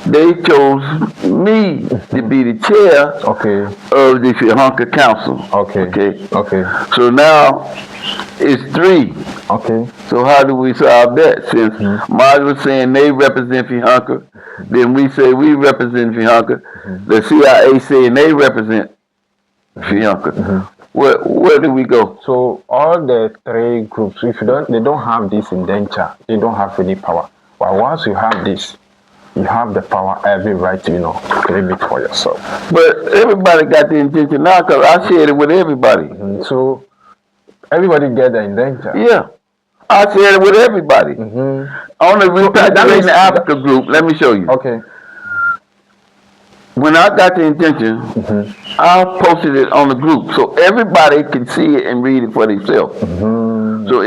they chose me to be the chair of the Fihankra Council. Okay. So now it's 3. Okay. So how do we solve that? Since Marge was saying they represent Fihankra, then we say we represent Fihankra. The CIA saying they represent Fihankra. Where do we go? So all the 3 groups, if they don't have this indenture, they don't have any power. But once you have this, you have the power, every right to, claim it for yourself. But everybody got the intention now, because I shared it with everybody. So everybody get the indenture. Yeah. I shared it with everybody. On the Repatriating Africa group, let me show you. Okay. When I got the intention, I posted it on the group so everybody can see it and read it for themselves. So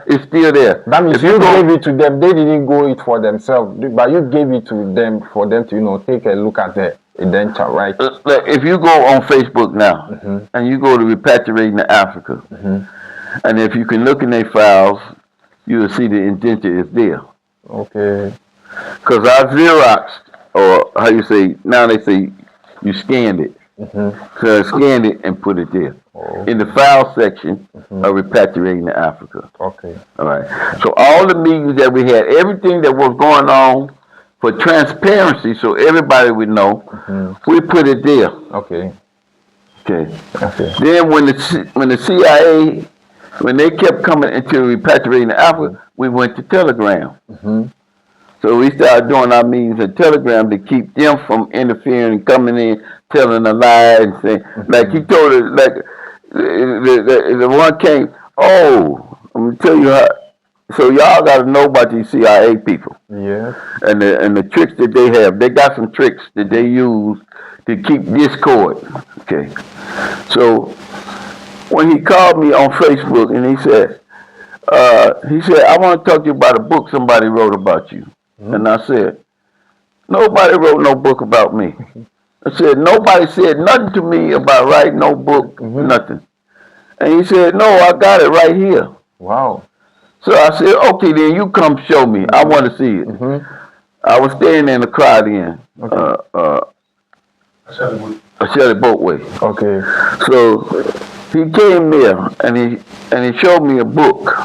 it's still there. That means you gave it to them. They didn't go it for themselves, but you gave it to them for them to take a look at the indenture, right? If you go on Facebook now and you go to Repatriating Africa, and if you can look in their files, you will see the indenture is there. Okay. Because I Xeroxed, or how you say, now they say you scanned it. So I scanned it and put it there. In the file section of Repatriating Africa. Okay. All right. So all the meetings that we had, everything that was going on for transparency, so everybody would know, we put it there. Okay. Okay. Okay. Then when the CIA, when they kept coming into repatriating Africa, we went to Telegram. So we started doing our meetings at Telegram to keep them from interfering and coming in, telling a lie and saying, like he told us, like the one came, oh, I'm gonna tell you how. So y'all got to know about these CIA people. Yeah. And the tricks that they have. They got some tricks that they use to keep discord. Okay. So when he called me on Facebook and he said, I want to talk to you about a book somebody wrote about you. And I said, nobody wrote no book about me. I said, nobody said nothing to me about writing no book, nothing. And he said, no, I got it right here. Wow. So I said, okay, then you come show me. I want to see it. I was staying in the crowd then. Shelley Boatway. Okay. So he came there and he showed me a book.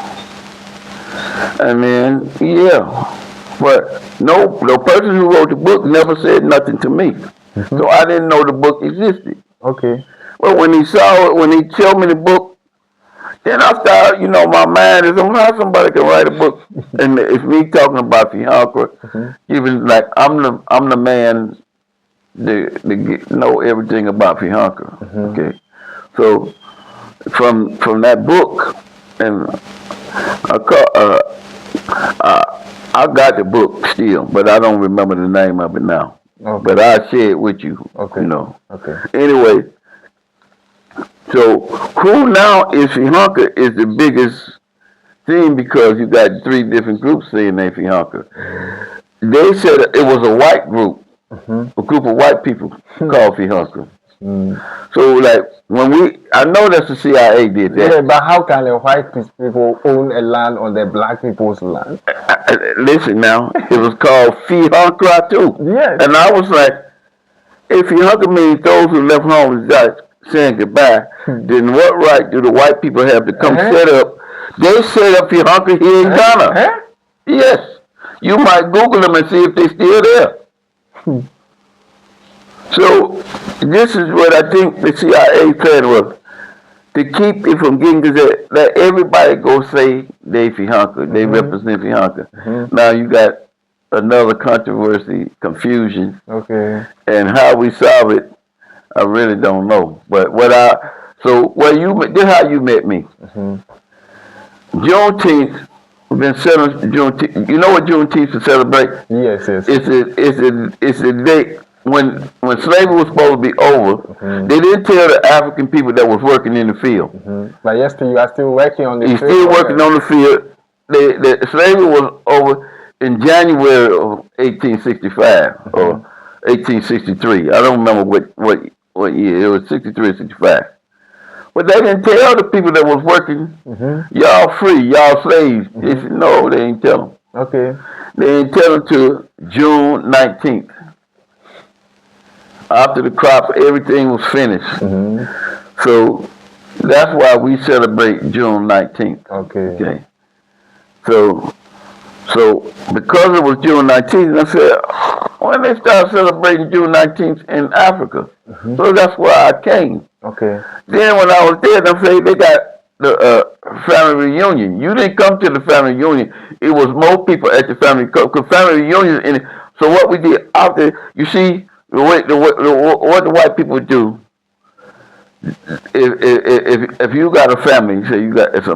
And then but the person who wrote the book never said nothing to me. So I didn't know the book existed. Okay. But when he showed me the book, then I started, my mind is on how somebody can write a book. And it's me talking about Fihankra. Even like I'm the man to know everything about Fihankra. Okay. So from that book, and I got the book still, but I don't remember the name of it now. Okay. But I'll share it with you. Okay. Okay. Anyway, so who now is Fihankra is the biggest thing because you got 3 different groups saying they Fihankra. They said it was a white group, a group of white people called Fihankra. So like I know that the CIA did that. Yeah, but how can the white people own a land on the black people's land? Listen now, it was called Fihankra too. Yes. And I was like, if Fihankra means those who left home and died saying goodbye, then what right do the white people have to come set up? They set up Fihankra here in Ghana. Yes. You might Google them and see if they're still there. So this is what I think the CIA plan was, to keep it from getting to let everybody go say they Fihankra, they represent Fihankra. Now you got another controversy, confusion. Okay. And how we solve it, I really don't know. But this is how you met me. Juneteenth, we've been celebrating Juneteenth. You know what Juneteenth to celebrate? Yes. It's a date when slavery was supposed to be over. They didn't tell the African people that was working in the field. But yes, you are still working on the field. You're still working on the field. The slavery was over in January of 1865 or 1863. I don't remember what year. It was 63 or 65. But they didn't tell the people that was working, y'all free, y'all slaves. They said, no, they didn't tell them. Okay. They didn't tell them till June 19th. After the crops, everything was finished. So that's why we celebrate June 19th. Okay. So because it was June 19th, I said, when they started celebrating June 19th in Africa. So that's why I came. Okay. Then when I was there, they got the family reunion. You didn't come to the family reunion. It was more people at the family reunion. So what we did after, you see, what the white people do. If you got a family, say you got it's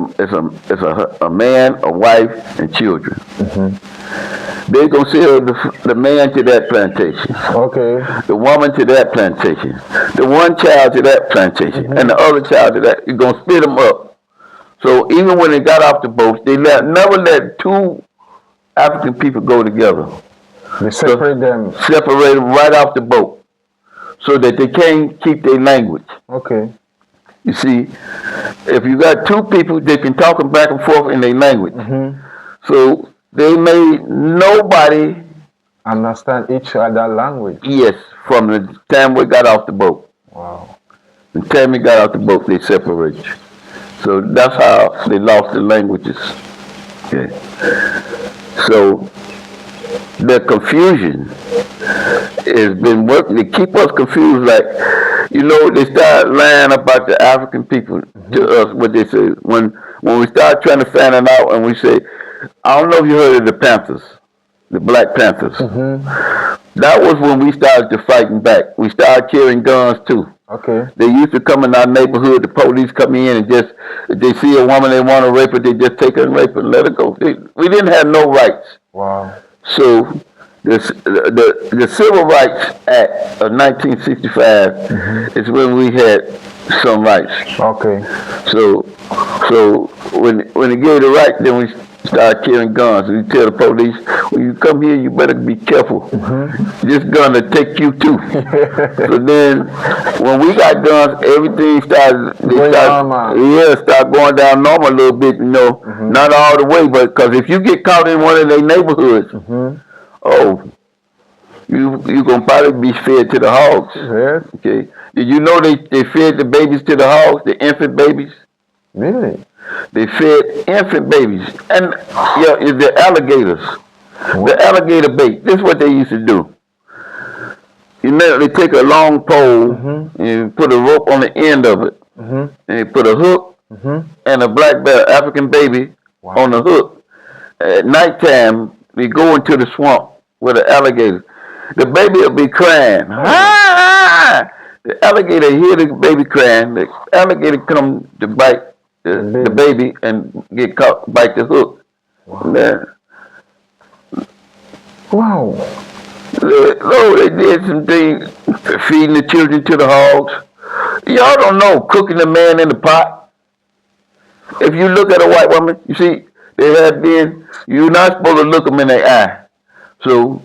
a man, a wife, and children. They gonna sell the man to that plantation. Okay. The woman to that plantation. The one child to that plantation, and the other child to that. You're gonna split them up. So even when they got off the boat, they never let 2 African people go together. They separate them. Separate them right off the boat, so that they can't keep their language. Okay. You see, if you got 2 people, they can talk them back and forth in their language. So they made nobody understand each other's language. Yes, from the time we got off the boat. Wow. The time we got off the boat, they separated. So that's how they lost the languages. Okay. So the confusion has been working to keep us confused. Like, you know, they start lying about the African people to us. What they say when we start trying to find it out, and we say, I don't know if you heard of the Panthers, the Black Panthers. That was when we started to fighting back. We started carrying guns too. Okay. They used to come in our neighborhood. The police come in and just, if they see a woman they want to rape her, they just take her and rape her and let her go. We didn't have no rights. Wow. So the Civil Rights Act of 1965 is when we had some rights. Okay. So when they gave the right, then we start carrying guns. We tell the police, when you come here, you better be careful. This gun will take you too. So then, when we got guns, everything started start going down normal a little bit, you know. Not all the way, but because if you get caught in one of their neighborhoods, you gonna probably be fed to the hogs. Yes. Okay. Did you know they fed the babies to the hogs, the infant babies? Really? They fed infant babies, and the alligators, the alligator bait. This is what they used to do. You know, they take a long pole and put a rope on the end of it, and they put a hook and a black bear, African baby on the hook. At nighttime, they go into the swamp with the alligator. The baby will be crying. Ah! The alligator hear the baby crying. The alligator come to bite the baby and get caught, bite the hook. Wow. No, they did some things, feeding the children to the hogs. Y'all don't know, cooking the man in the pot. If you look at a white woman, you see, they have been, you're not supposed to look them in their eye. So,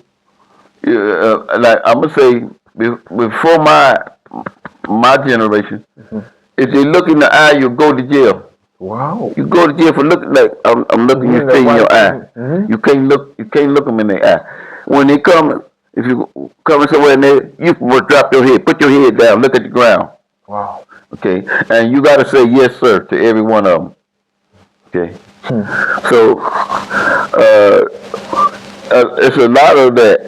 like I'm gonna say, before my generation, if they look in the eye, you go to jail. Wow. You go to jail for looking like I'm looking you straight in your eye. You can't look them in their eye. When they come, if you come somewhere in there, you will drop your head, put your head down, look at the ground. Wow. Okay, and you got to say yes, sir, to every one of them. Okay. So it's a lot of that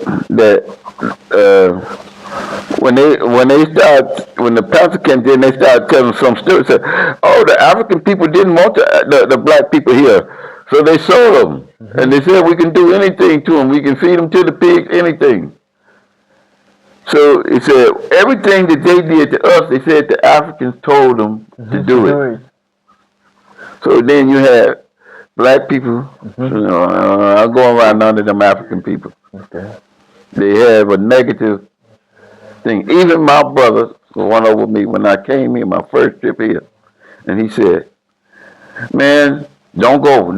when the pastor came in, they started telling some stories. Said, the African people didn't want the black people here, so they sold them. And they said we can do anything to them. We can feed them to the pigs, anything. So he said everything that they did to us, they said the Africans told them to do it. So then you had black people. I go around none of them African people. Okay. They have a negative thing. Even my brother went over me when I came here, my first trip here, and he said, "Man, don't go.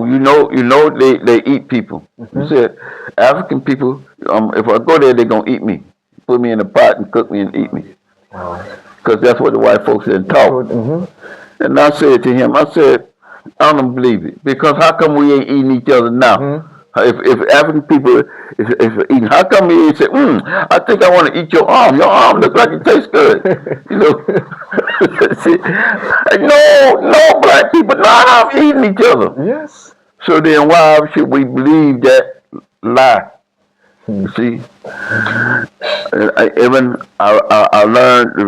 You know they eat people." He said, "African people, if I go there, they're gonna eat me. Put me in a pot and cook me and eat me." Because that's what the white folks had taught. And I said to him, I said, "I don't believe it. Because how come we ain't eating each other now? If African people is eating, how come we ain't say, I think I want to eat your arm. Your arm looks like it tastes good." You know. No, black people, not eating each other. Yes. So then why should we believe that lie? You see, I learned to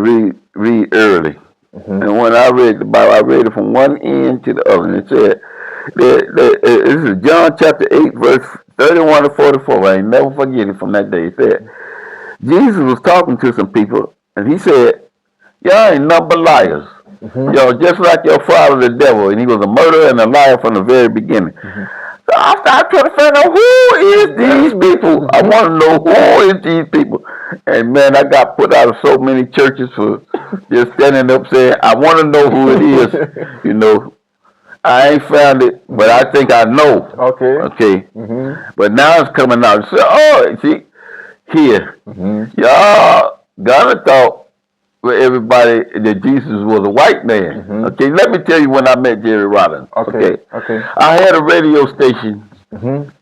read early, and when I read the Bible, I read it from one end to the other. And it said, this is John chapter 8, verse 31 to 44. I ain't never forget it from that day. It said, Jesus was talking to some people, and he said, "Y'all ain't nothing but liars. Y'all just like your father, the devil, and he was a murderer and a liar from the very beginning." So I started trying to find out who is these people. I want to know who is these people. And man, I got put out of so many churches for just standing up saying, "I want to know who it is." You know, I ain't found it, but I think I know. Okay. But now it's coming out. So, see, here, y'all gotta thought with everybody that Jesus was a white man. Okay, let me tell you when I met Jerry Rollins. Okay. I had a radio station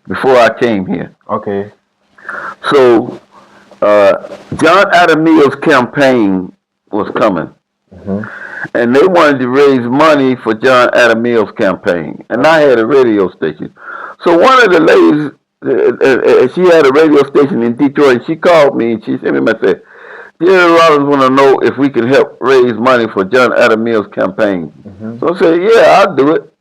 before I came here. Okay. So John Adam Neal's campaign was coming. And they wanted to raise money for John Adam Neal's campaign. And I had a radio station. So one of the ladies she had a radio station in Detroit. And she called me and she sent me a message. Jerry Rollins want to know if we can help raise money for John Adam Mills' campaign. So I said, yeah, I'll do it.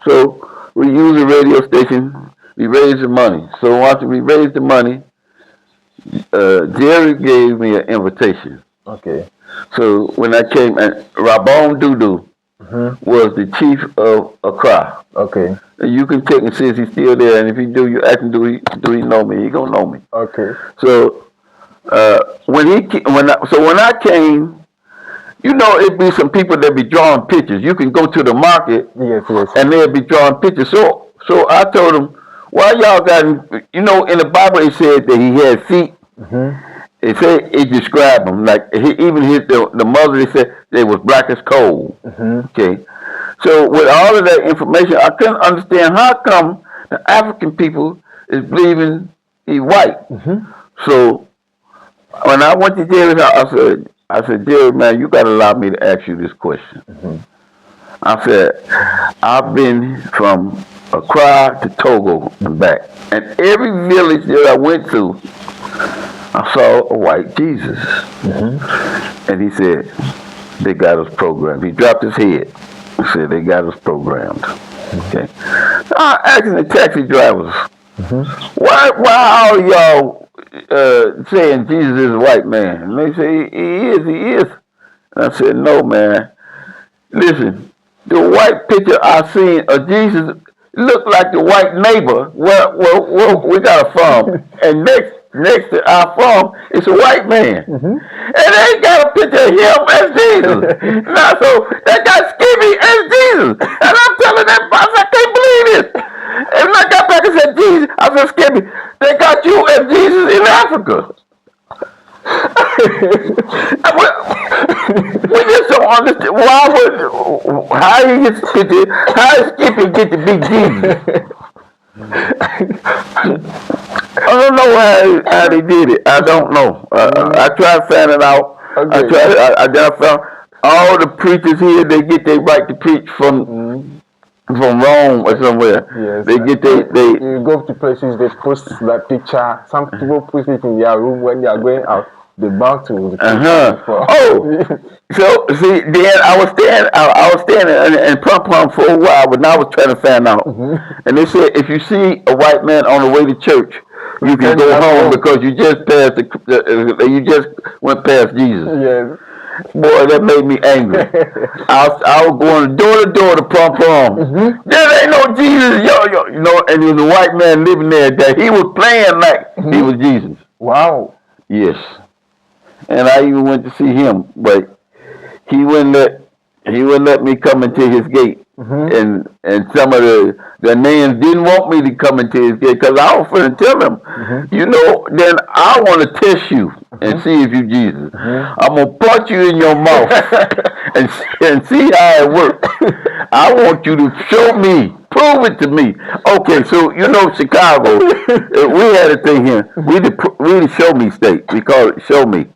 So we use the radio station. We raised the money. So after we raised the money, Jerry gave me an invitation. Okay. So when I came, and Rabon Dudu was the chief of Accra. Okay. And you can check and see if he's still there. And if he do, you ask him, do he know me? He gonna know me. Okay. So when I came, you know, it'd be some people that be drawing pictures. You can go to the market, Yes. and they'll be drawing pictures. So I told them, why y'all got, you know, in the Bible it said that he had feet. It said, it described him like the mother. They said they was black as coal. Okay, so with all of that information, I couldn't understand how come the African people is believing he's white. So when I went to Jerry's house, I said, Jerry, man, you got to allow me to ask you this question. I said, I've been from Accra to Togo and back, and every village that I went to, I saw a white Jesus. And he said, they got us programmed. He dropped his head. He said, they got us programmed. Okay. So I asked the taxi drivers, why all y'all saying Jesus is a white man? And they say, he is. And I said, no, man. Listen, the white picture I seen of Jesus looked like the white neighbor. Well, we got a farm, and next to our farm is a white man. And they got a picture of him as Jesus. Now, so they got Skippy as Jesus. And I'm telling them, I can't believe this. And when I got back and said, Jesus, I said, Skippy, they got you as Jesus in Africa. We just don't understand how Skippy get to be Jesus. I don't know how they did it. I don't know. I tried finding out. Okay. I found all the preachers here. They get their right to preach from Rome or somewhere. Yes. They get You go to places, they post that picture. Some people post it in their room when they are going out. They bow to the So see, then I was standing in Pum Pum for a while, but now I was trying to find out. And they said if you see a white man on the way to church, you can go home because you just passed you just went past Jesus. Yes. Boy, that made me angry. I was going door to door to Pum Pum. There ain't no Jesus, yo, you know. And there was a white man living there that he was playing like he was Jesus. Wow. Yes. And I even went to see him, but he wouldn't let me come into his gate. And some of the names didn't want me to come into his gate because I was going to tell him, you know, then I want to test you and see if you Jesus. I'm going to punch you in your mouth and see how it works. I want you to show me, prove it to me. Okay, so you know Chicago, we had a thing here. We the show me state. We call it show me.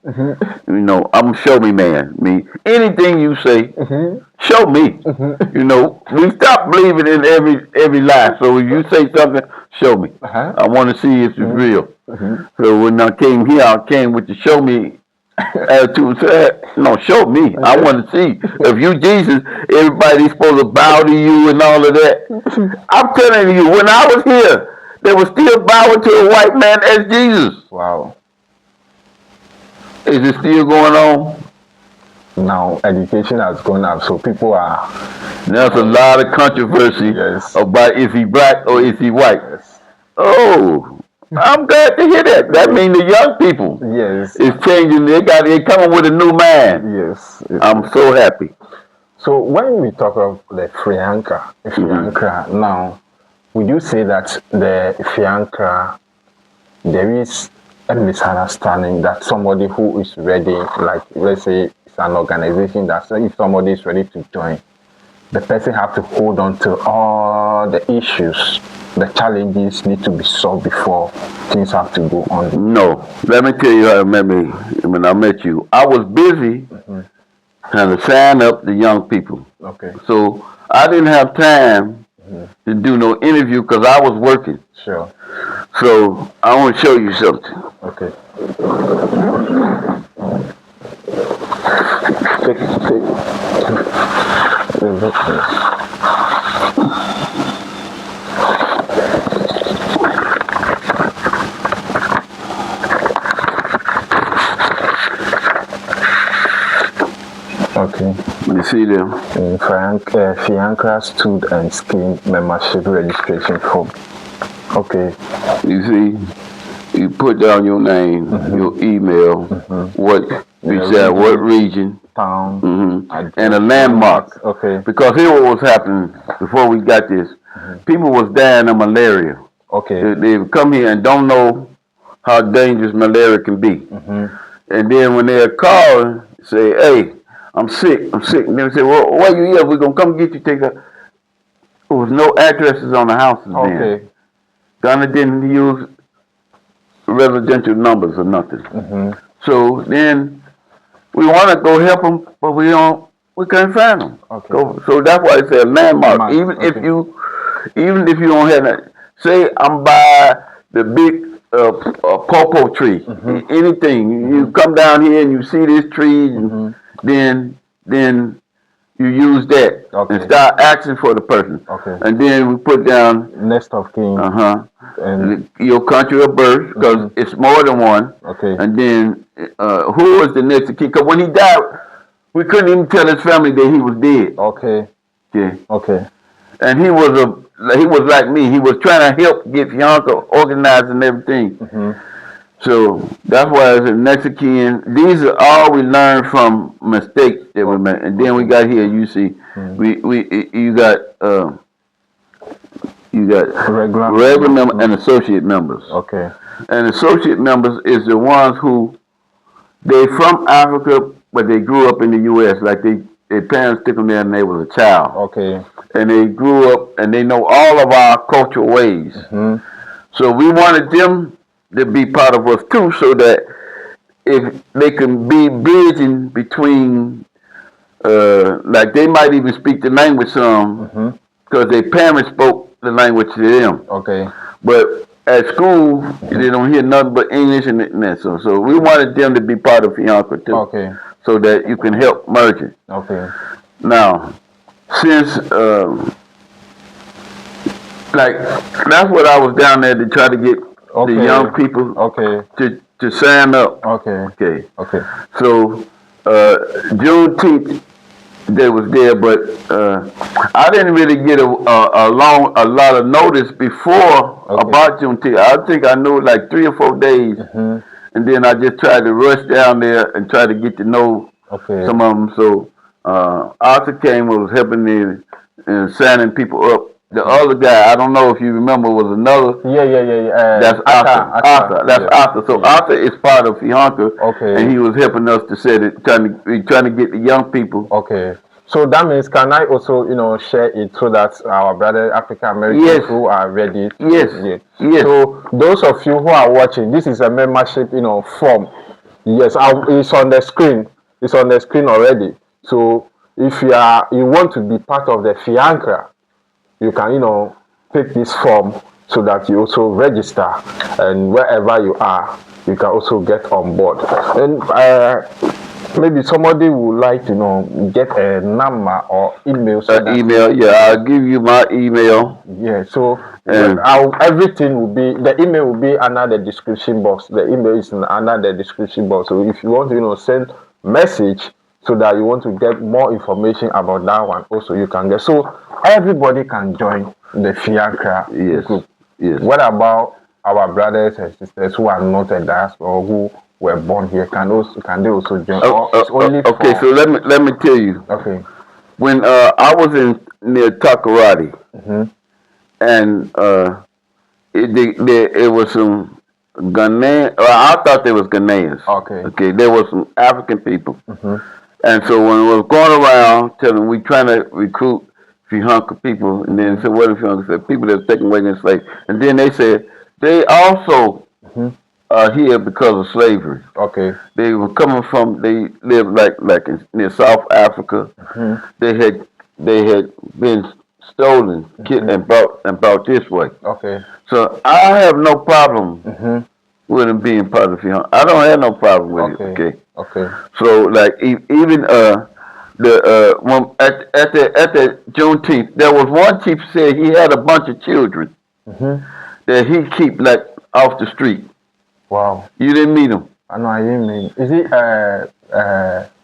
You know, I'm a show me man. Anything you say, show me. You know, we stop believing in every lie. So if you say something, show me. I want to see if it's real. So when I came here, I came with the show me attitude. No, show me. I want to see if you Jesus. Everybody's supposed to bow to you and all of that. I'm telling you, when I was here, they were still bowing to a white man as Jesus. Wow. Is it still going on? Now education has gone up, so people are. There's a lot of controversy about is he black or is he white. Oh, I'm glad to hear that. That means the young people is changing. They coming with a new mind. Yes. I'm so happy. So when we talk of the Fihankra now, would you say that the Fihankra, there is a misunderstanding that somebody who is ready, like let's say it's an organization that if somebody is ready to join, the person have to hold on to all the issues, the challenges need to be solved before things have to go on? No. Let me tell you how I met me when I met you. I was busy trying to sign up the young people. Okay. So I didn't have time to do no interview because I was working. Sure. So I want to show you something. Okay. Okay. You see them? Fihankra Stud and Skin membership registration form. Okay. You see, you put down your name, your email, what you said, what region, town, and a landmark. Okay. Because here what was happening before we got this, people was dying of malaria. Okay. They come here and don't know how dangerous malaria can be. And then when they're calling, say, hey, I'm sick. And they say, well, why you here? We're going to come get you. There was no addresses on the houses Okay. then. Ghana didn't use residential numbers or nothing. So then we want to go help them, but we can't find them. Okay. So that's why it's a landmark. Even if you don't have that, say I'm by the big popo tree, anything. You come down here and you see this tree, and then you use that and start asking for the person. Okay. And then we put down next of kin. And your country of birth, because it's more than one. Okay. And then who was the next of kin? Because when he died, we couldn't even tell his family that he was dead. Okay. Okay. Okay. And he was like me. He was trying to help get Fihankra organized and everything. So that's why it's a next of kin. These are all we learned from mistakes that we made. And then we got here. You see, you got regular members and associate members. Okay. And associate members is the ones who they from Africa, but they grew up in the U.S. Like their parents took them there and they was a child. Okay. And they grew up and they know all of our cultural ways. So we wanted them to be part of us too, so that if they can be bridging between, like they might even speak the language some, because their parents spoke the language to them. Okay. But at school, they don't hear nothing but English and that. So we wanted them to be part of Fihankra too. Okay. So that you can help merge it. Okay. Now, since like that's what I was down there to try to get the young people to sign up. Okay. So Juneteenth they was there, but I didn't really get a lot of notice before about Juneteenth. I think I knew like 3 or 4 days, and then I just tried to rush down there and try to get to know some of them. So Arthur came and was helping me and signing people up. The other guy, I don't know if you remember, was another. Yeah. That's Arthur. That's Arthur. So Arthur is part of Fihankra, and he was helping us to set it, trying to get the young people. Okay. So that means, can I also, share it so that our brother African Americans who are ready? Yes. So those of you who are watching, this is a membership, form. Yes, it's on the screen. It's on the screen already. So if you want to be part of the Fihankra, you can, take this form so that you also register, and wherever you are, you can also get on board. And maybe somebody would like to get a number or email. Email, I'll give you my email. Yeah, so everything will be, the email will be under the description box. The email is under the description box. So if you want to, send message so that you want to get more information about that one, also you can get. So everybody can join the Fihankra group. Yes. What about our brothers and sisters who are not a diaspora or who were born here? Can they also join? So let me tell you. Okay. When I was near Takoradi, and it was some Ghanaian. I thought they was Ghanaians. Okay. There was some African people. And so when we was going around telling we trying to recruit Fihankra people, and then said, what if Fihankra said people that taken away in slavery? And then they said they also are here because of slavery. Okay. They were coming from, they lived like near South Africa. They had been stolen, and brought this way. Okay. So I have no problem with him being part of Fihankra. I don't have no problem with it. Okay. Okay. So like even when at the Juneteenth, there was one chief said he had a bunch of children that he keep like off the street. Wow. You didn't meet him? I know I didn't mean. Is it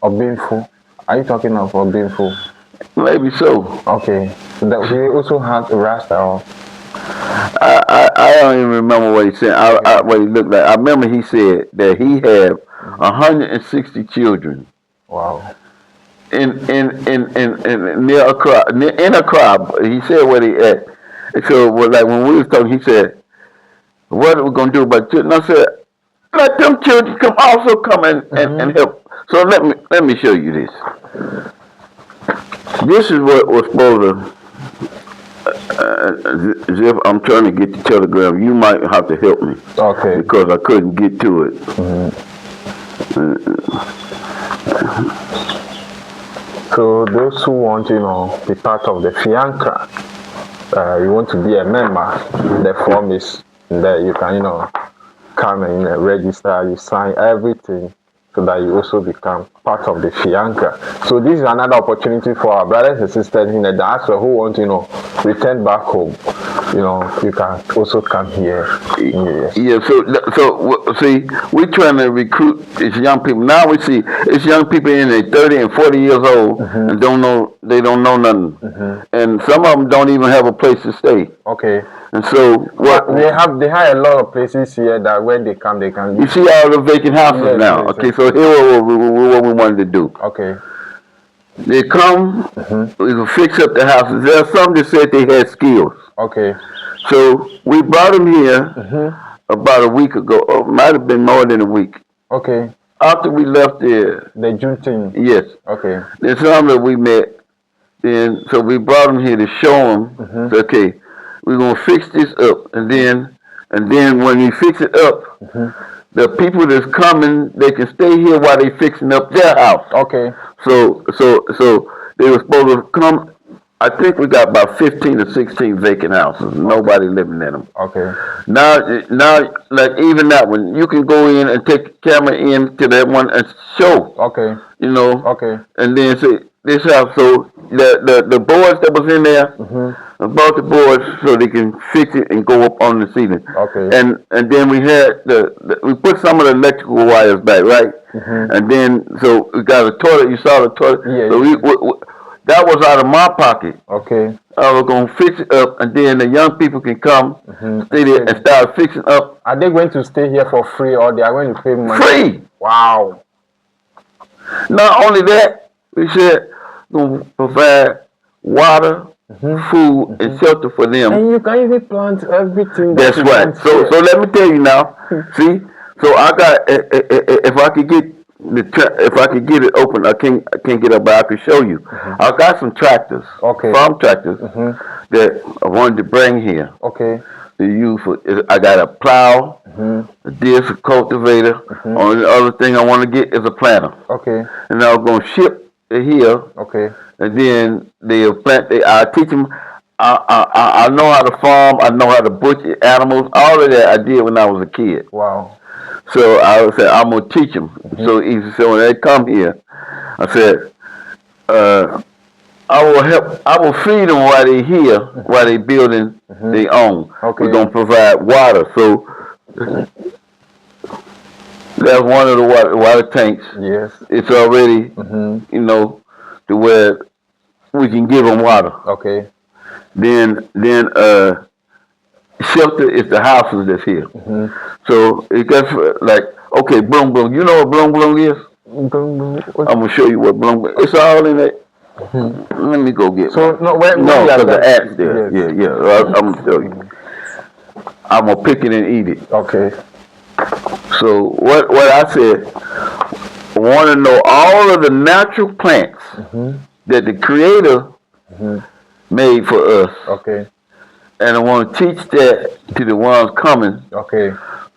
Obinfu? Are you talking of Obinfu? Maybe so. Okay. So that he also had a Rasta. Or... I don't even remember what he said. What he looked like. I remember he said that he had 160 children. Wow. In near Accra, in Accra. He said what he at. So like when we was talking, he said, "What are we gonna do about children?" I said, "Let them children also come and help." So let me show you this. This is what was supposed to. If I'm trying to get the telegram, you might have to help me. Okay. Because I couldn't get to it. So those who want, be part of the Fihankra, you want to be a member, the form is there. You can, come and register, you sign everything so that you also become part of the Fihankra. So this is another opportunity for our brothers and sisters in the diaspora who want to, return back home. You can also come here. Yes. Yeah, so see, we're trying to recruit these young people. Now we see it's young people in their 30 and 40 years old and they don't know nothing. And some of them don't even have a place to stay. Okay. And so what they have a lot of places here that when they come they can. You see all the vacant houses now. Okay, so here what we wanted to do. Okay. They come, we can fix up the houses. There are some that said they had skills. Okay. So we brought them here about a week ago. Or might have been more than a week. Okay. After we left there. The Juneteenth. Yes. Okay. There's some that we met. Then so we brought them here to show them. Okay, we're gonna fix this up, and then when we fix it up, the people that's coming, they can stay here while they fixing up their house. Okay. So they were supposed to come. I think we got about 15 or 16 vacant houses. Nobody living in them. Okay. Now, like even that one, you can go in and take the camera in to that one and show. Okay. Okay. And then say this house. So the boards that was in there, bought the boards so they can fix it and go up on the ceiling. Okay. And then we had we put some of the electrical wires back, right? And then so we got a toilet. You saw the toilet. Yeah. So we that was out of my pocket. Okay. I was gonna fix it up, and then the young people can come, stay there, and start fixing up. Are they going to stay here for free, or they are going to pay money? Free. Wow. Not only that, we said we're gonna provide water, food, and shelter for them. And you can even plant everything. That's right. So let me tell you now. See, so I got if I could get if I could get it open, I can't get up, but I can show you. I got some tractors, farm tractors that I wanted to bring here. Okay. To use for, I got a plow, a disc, a cultivator. Only other thing I want to get is a planter. Okay. And I was gonna ship it here. Okay. And then they'll plant. I teach them. I know how to farm. I know how to butcher animals. All of that I did when I was a kid. Wow. So I said I'm gonna teach them. So when they come here, I said, I will help. I will feed them while they're here, while they building their own. Okay. We're gonna provide water. So that's one of the water tanks. Yes. It's already, to where we can give them water. Okay. Then shelter is the houses that's here. So it gets like, okay, bloom bloom. You know what bloom bloom is? I'm gonna show you what bloom bloom. It's all in it. Let me go get. So no, because the axe there. Yes. Yeah. I'm gonna show you. I'm gonna pick it and eat it. Okay. So what I said, I want to know all of the natural plants that the Creator made for us. Okay. And I want to teach that to the ones coming. Okay.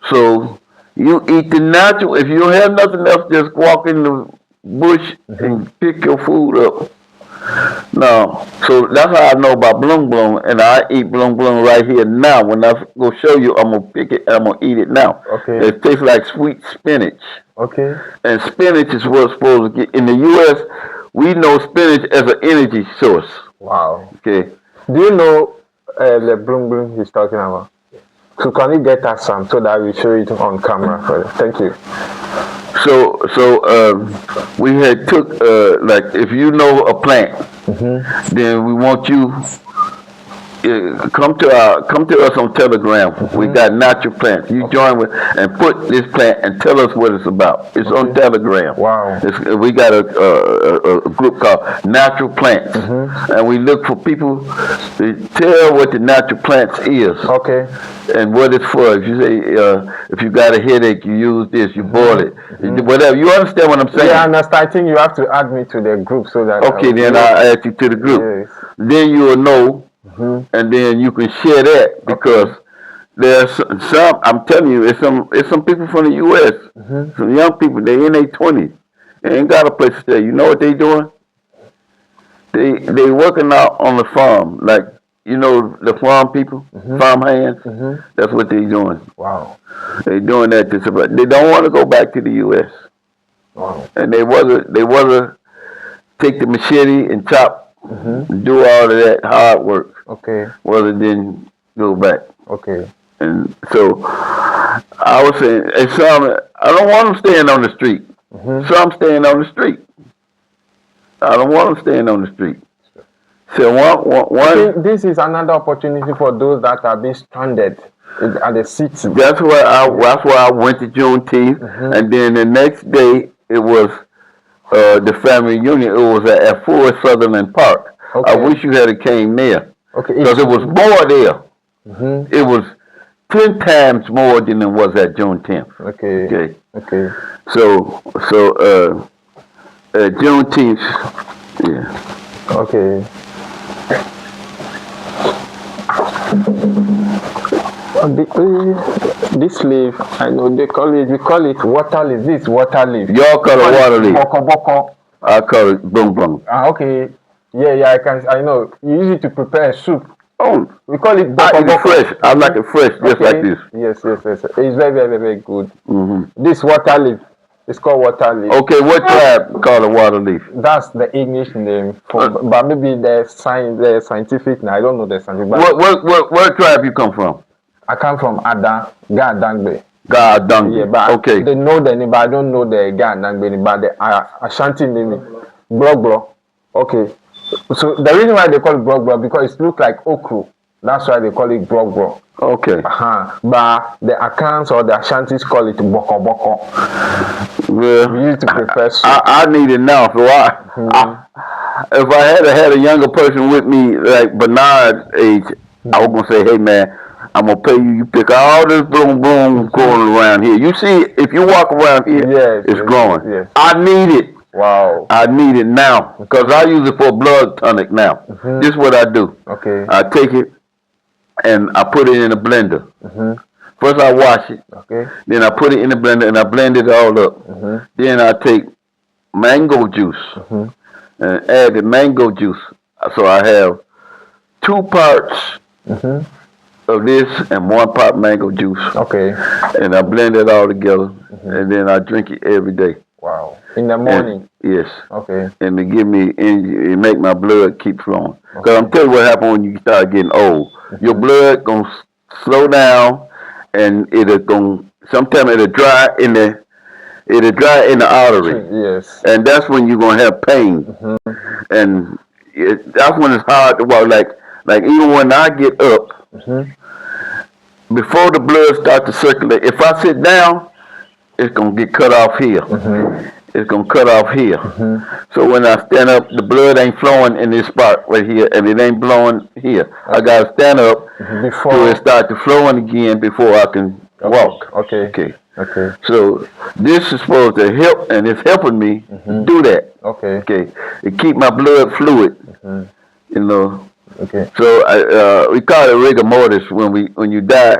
So you eat the natural. If you don't have nothing else, just walk in the bush and pick your food up. No, so that's how I know about bloom bloom, and I eat bloom bloom right here now. When I go show you, I'm gonna pick it and I'm gonna eat it now. Okay. It tastes like sweet spinach, Okay. and spinach is what's supposed to get in the U.S. We know spinach as an energy source. Wow. Okay. Do you know the bloom bloom he's talking about? So can you get us some so that we show it on camera? Thank you. So we had took like if you know a plant, then we want you come to us on Telegram. We got natural plants. You join with and put this plant and tell us what it's about. It's on Telegram. Wow. We got a group called Natural Plants, and we look for people to tell what the natural plants is. Okay. And what it's for. If you say if you got a headache, you use this. You boil it. Whatever. You understand what I'm saying? Yeah, I understand. I think you have to add me to the group so that. Okay, then I'll add you to the group. Yes. Then you will know. And then you can share that because there's some. I'm telling you, it's some people from the U.S. Some young people. They in their 20s. They ain't got a place to stay. You know what they doing? They working out on the farm, like you know the farm people, farm hands. That's what they doing. Wow. They doing that to survive. They don't want to go back to the U.S. Wow. And they wanna take the machete and chop. Do all of that hard work. Okay. Rather than go back. Okay. And so I was saying, and some I don't want them staying on the street. Some staying on the street. I don't want them staying on the street. So one. I think this is another opportunity for those that are being stranded at the city. That's why I went to Juneteenth, and then the next day it was the family reunion. It was at Forest Sutherland Park. Okay. I wish you had came there. Okay. Because it was more there. It was 10 times more than it was at Juneteenth. Okay. Okay. Okay. So Juneteenth, yeah. Okay. This leaf, I know we call it water leaf. This water leaf. Y'all call it water leaf. Boko boko. I call it boom boom. Okay. Yeah, I know. You use it to prepare a soup. Oh, We call it I boko eat it boko. fresh. I like it fresh, just like this. Yes. It's very, very, very good. This water leaf, it's called water leaf. Okay, what tribe call it water leaf? That's the English name, but maybe the scientific name. I don't know the scientific. But What tribe you come from? I come from Ada, Gadangbe. God dung. Yeah, but Okay. they know the name, but I don't know the Gadangbe name, but the Ashanti name, Brogbo. Okay. So the reason why they call it Brogbo because it looks like okra. That's why they call it Brogbo. Okay. But the Akans or the Ashantis call it Boko Boko. Well, We use it to prepare soup. I need it now. So if I had a younger person with me, like Bernard's age, I was gonna say, hey man, I'm gonna pay you. You pick all this boom boom growing around here. You see, if you walk around here, Yes, it's growing. yes. I need it. Wow. I need it now because I use it for blood tonic now. This is what I do. Okay. I take it and I put it in a blender. First I wash it. Okay. Then I put it in the blender and I blend it all up. Then I take mango juice and add the mango juice. So I have 2 parts of this and 1 part mango juice. Okay. And I blend it all together and then I drink it every day. Wow. In the morning. Yes. Okay. And to give me energy, it make my blood keep flowing. Because I'm telling you what happens when you start getting old. Your blood gonna slow down, and sometimes it'll dry in the artery. Yes. And that's when you're gonna have pain. And that's when it's hard to walk. Like even when I get up, before the blood starts to circulate, if I sit down, it's gonna get cut off here. It's gonna cut off here. So when I stand up, the blood ain't flowing in this spot right here, and it ain't blowing here. I gotta stand up Before till it start to flowing again before I can walk. Okay. Okay. So this is supposed to help, and it's helping me do that. Okay. Okay. It keep my blood fluid. You know. Okay. So we call it rigor mortis. When you die,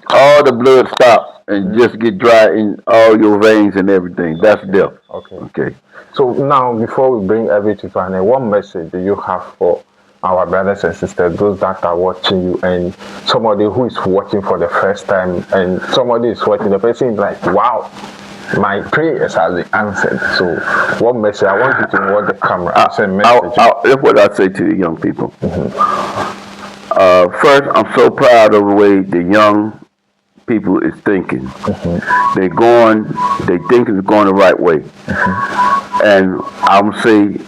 all the blood stops and just get dry in all your veins and everything. That's death. Okay. Okay. So now, before we bring everything to an end, what message do you have for our brothers and sisters, those that are watching you, and somebody who is watching for the first time, and somebody is watching, the person is like, wow, my prayers have been answered. So what message? I want you to watch the camera and send message. That's what I say to the young people. First, I'm so proud of the way the young people is thinking. They think it's going the right way. And I'm say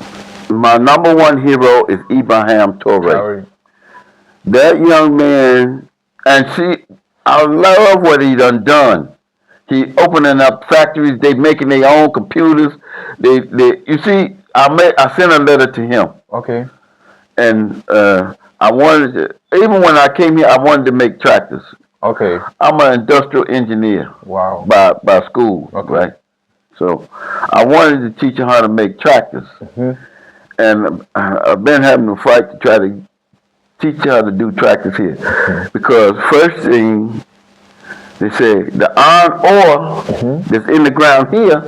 my number one hero is Ibrahim Torre. That young man, and I love what he done. He opening up factories. They making their own computers. You see, I sent a letter to him. Okay. And I wanted to, even when I came here, I wanted to make tractors. Okay. I'm an industrial engineer. Wow. By school, okay. Right? So I wanted to teach him how to make tractors. And I've been having a fight to try to teach you how to do tractors here. Because first thing, they say the iron ore that's in the ground here,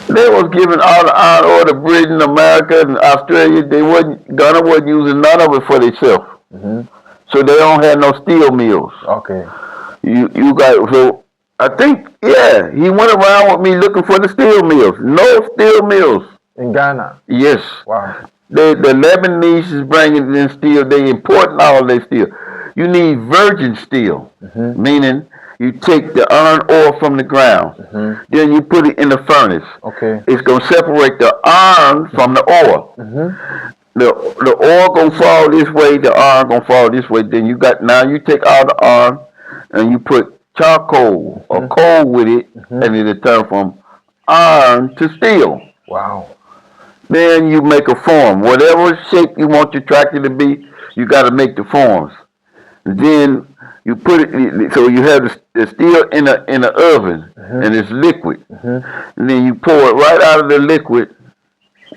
they was giving all the iron ore to Britain, America, and Australia. Ghana wasn't using none of it for themselves. So they don't have no steel mills. Okay. You got, so I think, yeah, he went around with me looking for the steel mills. No steel mills. In Ghana? Yes. Wow. The Lebanese is bringing in steel. They import all their steel. You need virgin steel, meaning you take the iron ore from the ground, then you put it in the furnace. Okay. It's gonna separate the iron from the ore. The ore gonna fall this way, the iron gonna fall this way. Then you take all the iron and you put charcoal or coal with it, and it'll turn from iron to steel. Wow. Then you make a form. Whatever shape you want your tractor to be, you got to make the forms. Then you put it, so you have the steel in the oven, and it's liquid. And then you pour it right out of the liquid,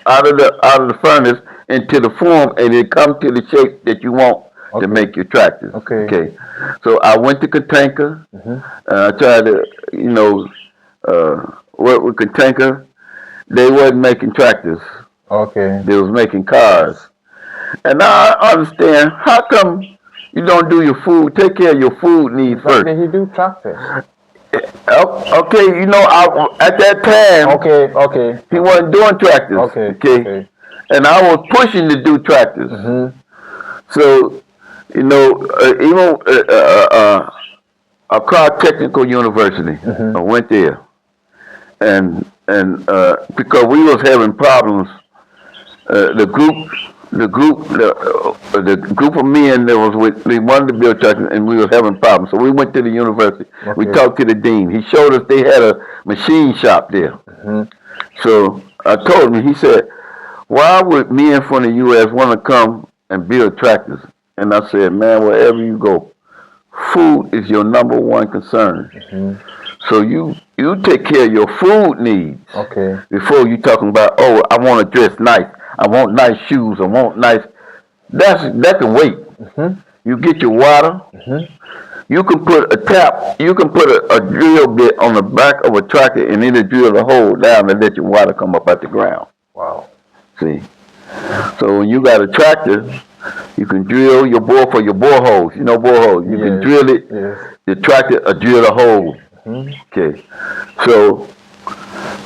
out of the furnace into the form, and it comes to the shape that you want to make your tractors. Okay. So I went to Katanka. I tried to, work with Katanka. They wasn't making tractors. Okay. They was making cars. And now I understand, how come you don't do your food, take care of your food needs first? Did he do tractors? Okay, at that time, Okay. he wasn't doing tractors. Okay. And I was pushing to do tractors. So, even Accra Technical University, I went there. And because we was having problems, the group of men that was with, they wanted to build tractors, and we was having problems. So we went to the university. We talked to the dean. He showed us they had a machine shop there. So I told him, he said, why would men from the U.S. want to come and build tractors? And I said, man, wherever you go, food is your number one concern. So you take care of your food needs before you talking about, oh, I want to dress nice. I want nice shoes. I want nice. That can wait. You get your water. You can put a tap. You can put a drill bit on the back of a tractor, and it'll drill the hole down and let your water come up out the ground. Wow. See. So when you got a tractor, you can drill your bore for your boreholes. You know boreholes. You can drill it. The tractor will drill the hole. Okay. So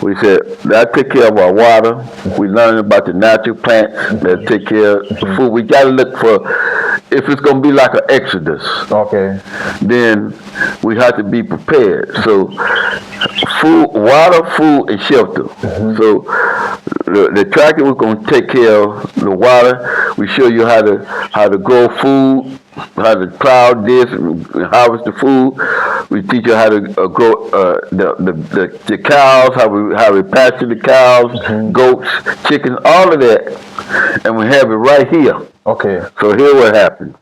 we said that take care of our water. We learned about the natural plants that take care of the food. We got to look for, if it's going to be like an exodus, then we have to be prepared. So food, water, food, and shelter. So the tractor was going to take care of the water. We show you how to grow food, how to plow this and harvest the food. We teach you how to grow the cows, how we pasture the cows, goats, chickens, all of that, and we have it right here. So here what happened.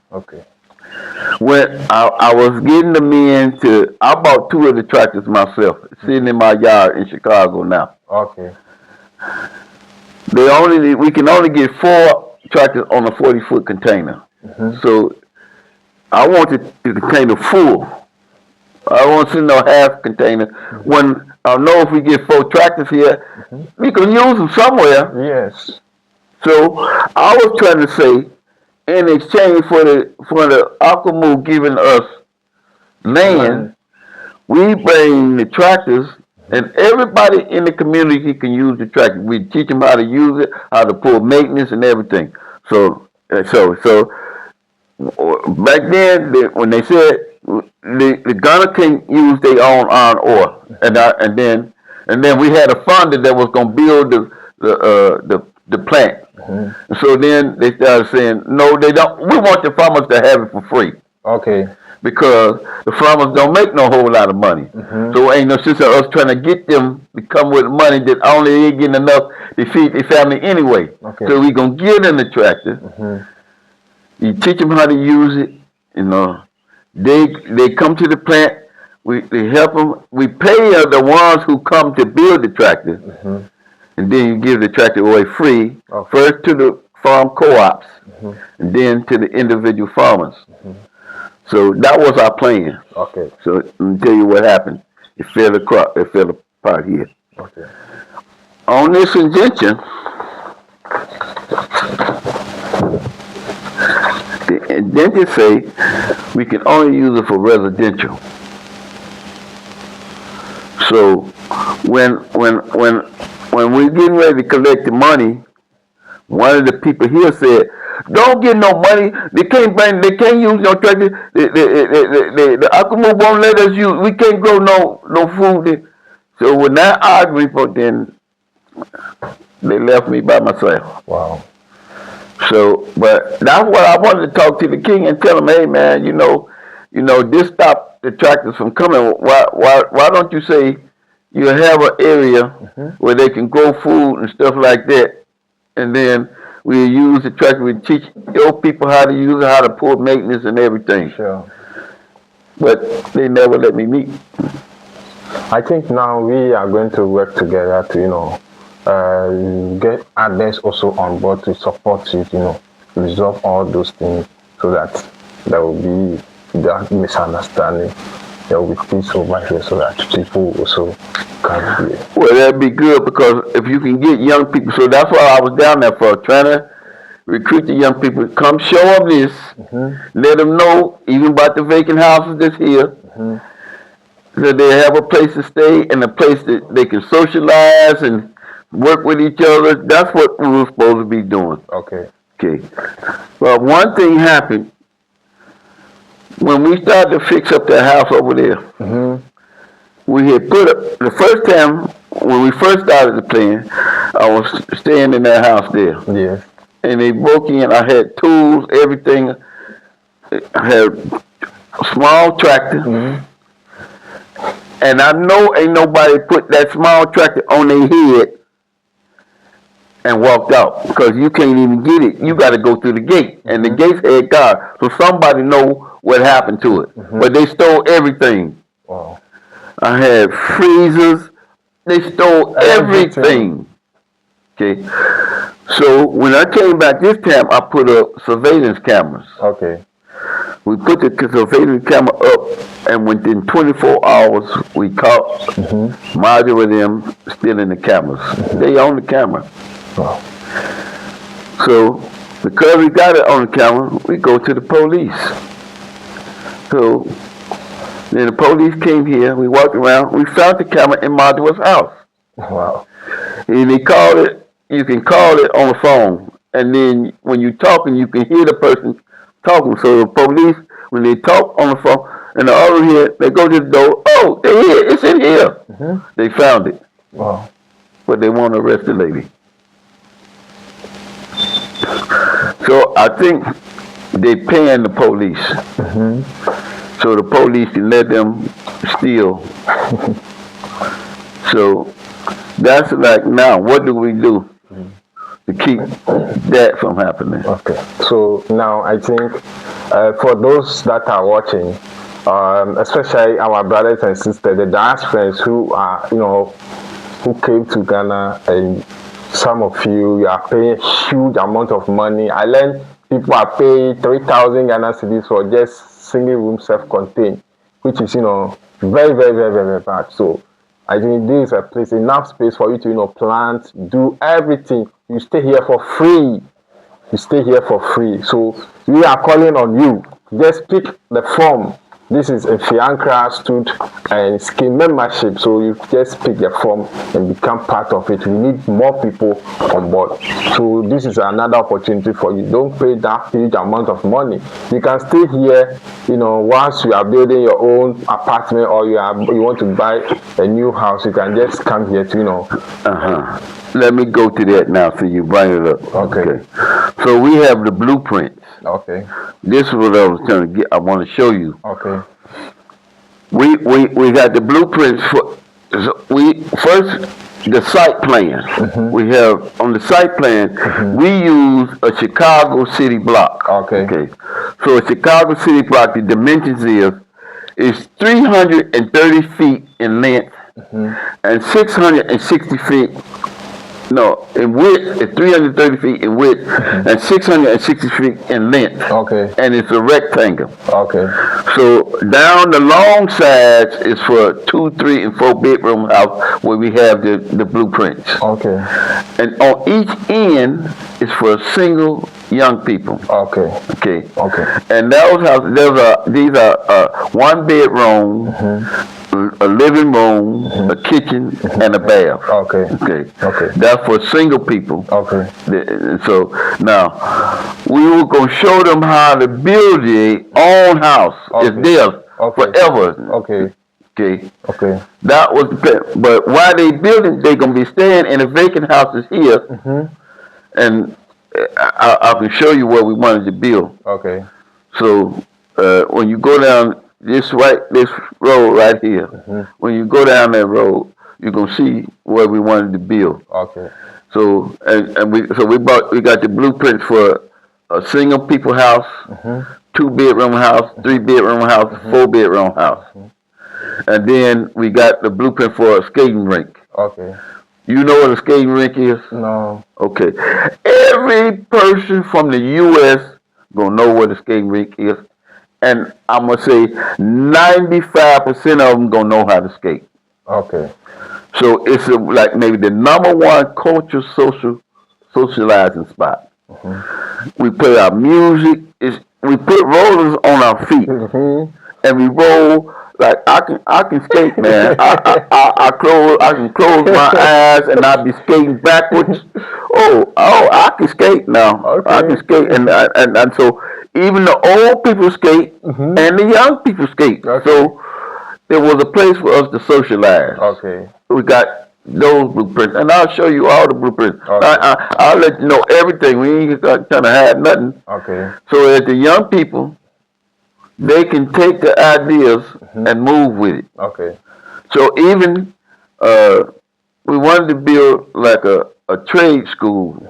When I was getting the men to, I bought 2 of the tractors myself, sitting in my yard in Chicago now. We can only get 4 tractors on a 40-foot container. So I wanted the container full. I won't see no half container. When I know if we get 4 tractors here, we can use them somewhere. Yes. So I was trying to say, in exchange for the Akamu giving us land, Land. we bring the tractors, and everybody in the community can use the tractor. We teach them how to use it, how to pull maintenance and everything. So back then, when they said the Ghana can use their own iron ore, and then we had a funder that was going to build the plant. So then they started saying, no, they don't. We want the farmers to have it for free Okay. because the farmers don't make no whole lot of money. So ain't no sense of us trying to get them to come with money that only ain't getting enough to feed their family anyway. Okay. So we gonna give them the tractor. You teach them how to use it. You know, they come to the plant. They help them. We pay the ones who come to build the tractor, and then you give the tractor away free. Okay. First to the farm co-ops, and then to the individual farmers. So that was our plan. Okay. So let me tell you what happened. It fell apart here. Okay. On this indenture, the indenture say we can only use it for residential. So when we're getting ready to collect the money, one of the people here said, "Don't get no money. They can't use no tractor. The Akamu won't let us use. We can't grow no food." So when that argument, then they left me by myself. Wow. So, but that's what I wanted to talk to the king and tell him, hey man, this stopped the tractors from coming. Why don't you say you have an area where they can grow food and stuff like that, and then we use the tractor. We teach your people how to use it, how to pull maintenance and everything. Sure. But they never let me meet. I think now we are going to work together to, get others also on board to support you, resolve all those things so that there will be that misunderstanding. There will be peace over here so that people also can be. Well, that'd be good because if you can get young people, so that's what I was down there for, trying to recruit the young people. Come show them this, let them know even about the vacant houses that's here, that they have a place to stay and a place that they can socialize and work with each other. That's what we were supposed to be doing. Okay. Okay. Well, one thing happened when we started to fix up that house over there. We had put up, the first time when we first started the plan, I was staying in that house there. Yes. And they broke in. I had tools, everything. I had a small tractor. And I know ain't nobody put that small tractor on their head and walked out because you can't even get it. You got to go through the gate, and the gates had guard, so somebody know what happened to it. But they stole everything. Wow. I had freezers. They stole everything. Okay. So when I came back this time, I put up surveillance cameras. Okay. We put the surveillance camera up, and within 24 hours, we caught Marjorie and them stealing the cameras. They own the camera. Wow. So because we got it on the camera, we go to the police. So then the police came here. We walked around. We found the camera in Marjorie's house. Wow. And they called it. You can call it on the phone, and then when you're talking, you can hear the person talking. So the police, when they talk on the phone, and the other here, they go to the door. Oh, they're here. It's in here. They found it. Wow. But they want to arrest the lady. So I think they paying the police. So the police can let them steal. So that's like, now what do we do to keep that from happening? Okay. So now I think for those that are watching, especially our brothers and sisters, the diasporans who are, who came to Ghana, and some of you are paying huge amount of money. I learned people are paying 3,000 Ghana cedis for just single room self-contained, which is, very, very, very, very, very bad. So I think this is a place, enough space for you to, plant, do everything. You stay here for free. You stay here for free. So we are calling on you. Just pick the form. This is a Fihankra Stud and scheme membership. So you just pick the form and become part of it. We need more people on board. So this is another opportunity for you. Don't pay that huge amount of money. You can stay here, once you are building your own apartment or you want to buy a new house, you can just come here to, Let me go to that now so you bring it up. Okay. So we have the blueprints. Okay. This is what I was trying to get. I want to show you. Okay. We got the blueprints for. First the site plan. We have on the site plan. We use a Chicago city block. Okay. So a Chicago city block. The dimensions is 330 feet in length and 660 feet. No, in width, it's 330 feet in width and 660 feet in length. Okay. And it's a rectangle. Okay. So down the long sides is for 2, 3, and 4 bedroom house where we have the blueprints. Okay. And on each end is for single young people. Okay. Okay. Okay. And those houses, these are 1 bedroom, a living room, a kitchen, and a bath. Okay. Okay. Okay. That's for single people. Okay. So now we were gonna show them how to build their own house. Okay. It's theirs forever. Okay. Okay. Okay. That was but while they building, they gonna be staying in the vacant houses here, and I can show you where we wanted to build. Okay. So when you go down this road right here, when you go down that road, you're gonna see where we wanted to build. Okay. So we got the blueprints for a single people house, 2 bedroom house, 3 bedroom house, 4 bedroom house, and then we got the blueprint for a skating rink. Okay. You know what a skating rink is? No. Okay. Every person from the U.S. gonna know what a skating rink is, and I'm gonna say 95% of them gonna know how to skate. Okay. So it's like maybe the #1 culture socializing spot. We play our music. We put rollers on our feet, and we roll. Like I can skate, man. I can close my eyes and I be skating backwards. Oh, I can skate now. Okay. I can skate, and so even the old people skate and the young people skate. Okay. So there was a place for us to socialize. Okay. We got those blueprints, and I'll show you all the blueprints. Okay. I'll let you know everything. We ain't trying to hide nothing. Okay. So that the young people, they can take the ideas and move with it. Okay. So even we wanted to build like a trade school.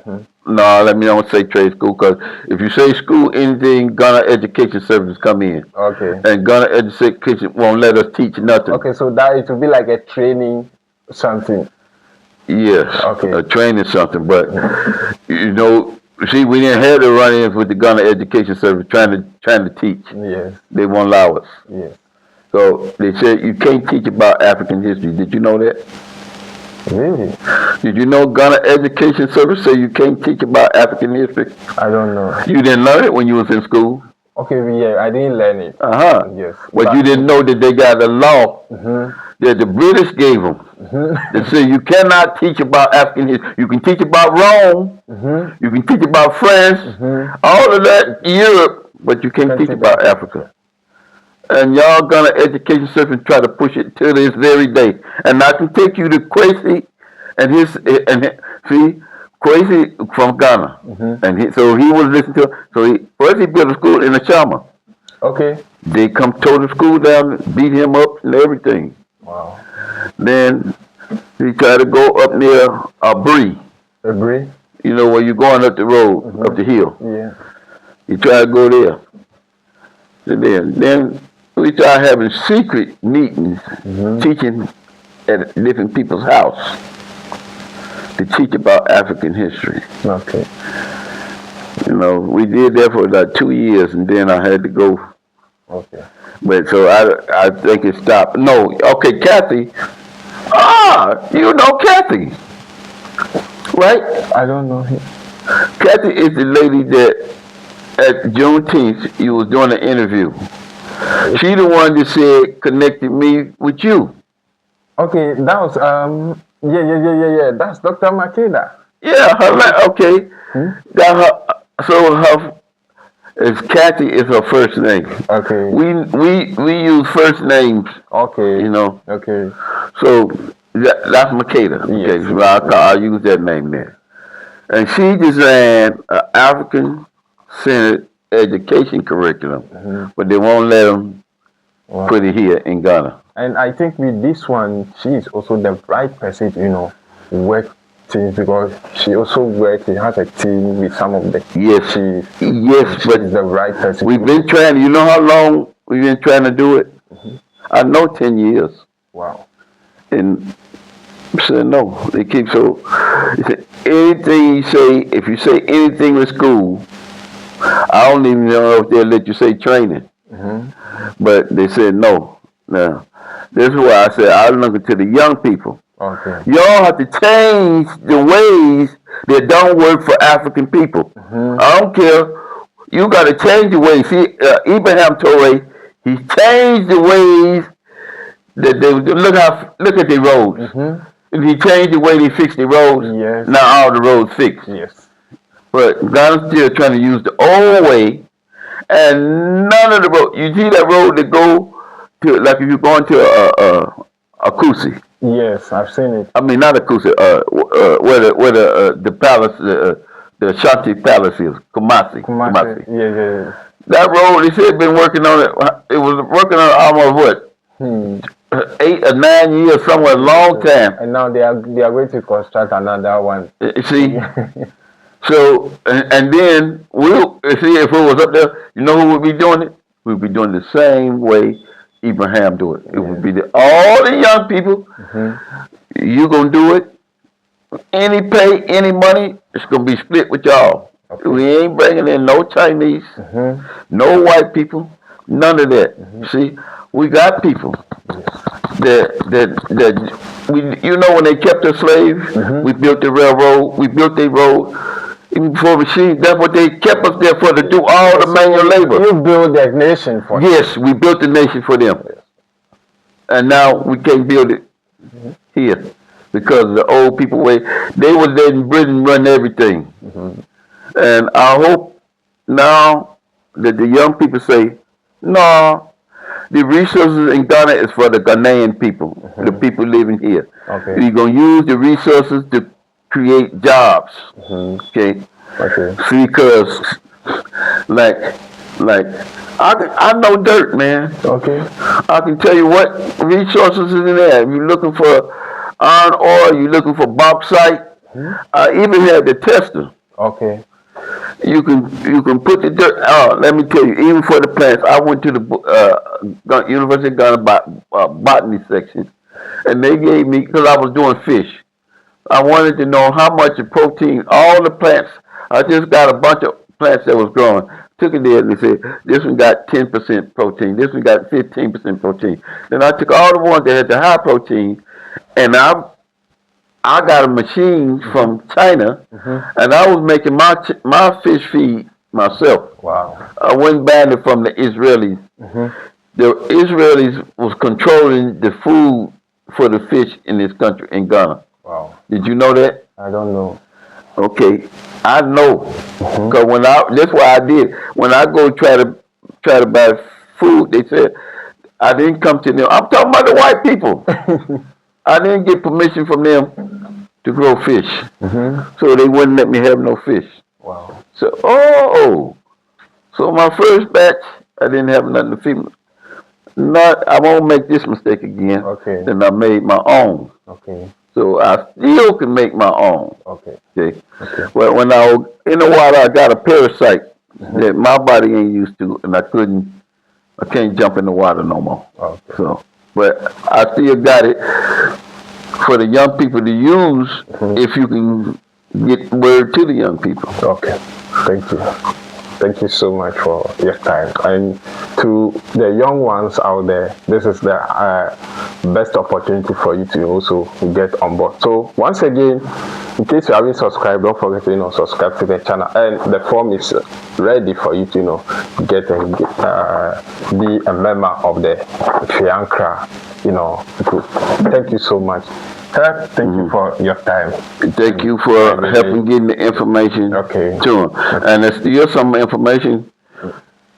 No, let me not say trade school, because if you say school, anything, Ghana Education Service come in. Okay. And Ghana Education won't let us teach nothing. Okay, so that it will be like a training something. Yes. Okay. A training something, but see, we didn't have the run-ins with the Ghana Education Service trying to teach. Yes. They won't allow us. Yes. So they said you can't teach about African history. Did you know that? Really? Did you know Ghana Education Service say you can't teach about African history? I don't know. You didn't learn it when you was in school? Okay, yeah, I didn't learn it. Yes. But you didn't know that they got a law that the British gave them. They say you cannot teach about African history. You can teach about Rome. You can teach about France. All of that, Europe, but you can't teach about Africa. And y'all Ghana Education Service try to push it till this very day. And I can take you to Kwesi and Kwesi from Ghana. And so he was listening to, first he built a school in Ashama. Okay. They come tore the school down, beat him up and everything. Wow. Then he tried to go up near Abri. Abri? You know, where you're going up the road, up the hill. Yeah. He tried to go there. So then we started having secret meetings, teaching at different people's house to teach about African history. Okay. You know, we did that for about 2 years, and then I had to go Okay. But so I think it stopped. No, okay, Kathy. You know Kathy, right? I don't know him. Kathy is the lady that at Juneteenth you was doing an interview. She the one that said connected me with you. Okay, that was yeah. That's Dr. Makeda. Yeah, okay. That her, so her is Kathy is her first name. Okay. We use first names, Okay. you know. Okay. So that's Makeda. Okay, Yes. so I'll use that name there. And she designed an African-centered education curriculum, but they won't let them put it here in Ghana. And I think with this one, she is also the right person to, work things, because she also works, she has a team with some of the Yes, she but is the right person. we've been trying. You know how long we've been trying to do it? I know 10 years. Wow. And said no. They keep so. They said anything you say, if you say anything with school, I don't even know if they'll let you say training. But they said no. Now, this is why I said I'm looking to the young people. Okay. Y'all have to change the ways that don't work for African people. I don't care. You got to change the ways. See, Abraham Torre, he changed the ways that they look at the roads. If he changed the way they fix the roads, Yes. now all the roads fixed. Yes. But Ghana's still trying to use the old way, and none of the road. You see that road that go to, like if you're going to Akusi. Yes, I've seen it. I mean, not Akusi. Where the palace, the Ashanti Palace is, Kumasi. Yeah. That road, they said been working on it. It was working on it almost what? 8 or 9 years, somewhere, a long time. And now they are going to construct another one. See, so and then we'll see if it was up there. You know who would be doing it? We'd be doing the same way Abraham do it. It would be all the young people. You gonna do it? Any pay, any money, it's gonna be split with y'all. Okay. We ain't bringing in no Chinese, no white people, none of that. See, we got people that we, when they kept us slaves, we built the railroad, we built the road. Even before machines, that's what they kept us there for, to do all the manual labor. You build that nation for them. Yes, we built the nation for them. And now we can't build it here because the old people they were letting Britain run everything. And I hope now that the young people say, no, the resources in Ghana is for the Ghanaian people, the people living here. Okay. You're going to use the resources to create jobs. Okay. See, because like I know dirt, man. Okay. I can tell you what resources is in there. If you're looking for iron ore, you're looking for bauxite. I even had the tester. Okay. You can put the dirt. Let me tell you, even for the plants, I went to the University of Ghana botany section, and they gave me, because I was doing fish, I wanted to know how much of protein all the plants. I just got a bunch of plants that was growing. Took it there and they said, this one got 10% protein, this one got 15% protein. Then I took all the ones that had the high protein, and I got a machine from China, and I was making my fish feed myself. Wow. I wasn't buying it from the Israelis. The Israelis was controlling the food for the fish in this country, in Ghana. Wow. Did you know that? I don't know. Okay, I know. Because that's why I did. When I go try to buy food, they said I didn't come to them. I'm talking about the white people. I didn't get permission from them to grow fish, so they wouldn't let me have no fish. Wow. So so my first batch, I didn't have nothing to feed. I won't make this mistake again. Okay. Then I made my own. Okay. So I still can make my own. Okay. Well, when I was in the water, I got a parasite that my body ain't used to, and I can't jump in the water no more. Okay. So, but I still got it for the young people to use if you can get word to the young people. Okay. Thank you. Thank you so much for your time. And to the young ones out there, this is the best opportunity for you to also get on board. So once again, in case you haven't subscribed, don't forget to subscribe to the channel, and the form is ready for you to get and be a member of the Fihankra group. Thank you so much. Thank you for your time. Thank you for helping getting the information to them. And there's still some information.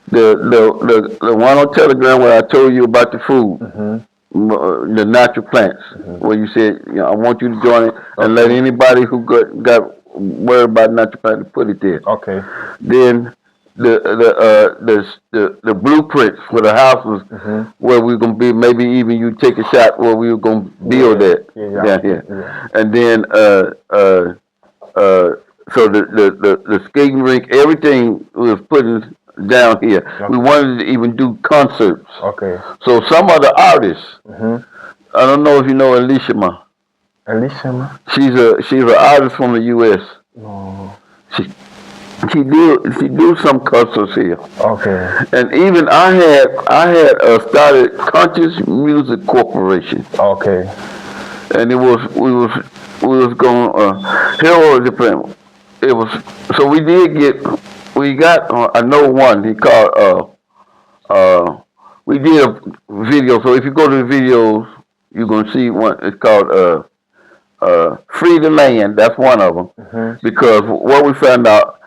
The one on Telegram where I told you about the food, the natural plants, where you said, I want you to join it and let anybody who got worried about natural plants put it there. Okay. Then the blueprints for the houses where we're gonna be. Maybe even you take a shot where we were gonna build that down here. And then so the skating rink, everything was putting down here. We wanted to even do concerts. Okay. So some of the artists, I don't know if you know Elishama. Elishama? She's an artist from the U.S. No. She do some concerts here. Okay. And even I had started Conscious Music Corporation. Okay. And we was going here was the plan. It was so we got I know one he called we did a video. So if you go to the videos, you're gonna see one. It's called Free the Land. That's one of them. Because what we found out,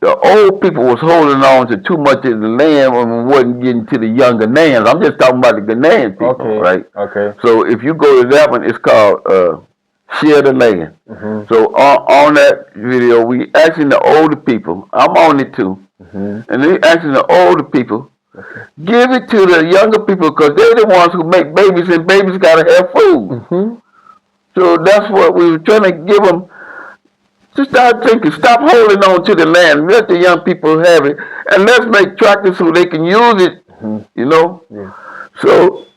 the old people was holding on to too much of the land and wasn't getting to the younger Ghanaians. I'm just talking about the Ghanaian people, right? Okay. So if you go to that one, it's called Share the Land. So on that video, we asking the older people, I'm on it too, and they asking the older people, give it to the younger people because they're the ones who make babies and babies got to have food. So that's what we were trying to give them. Just start thinking, stop holding on to the land, let the young people have it, and let's make tractors so they can use it, So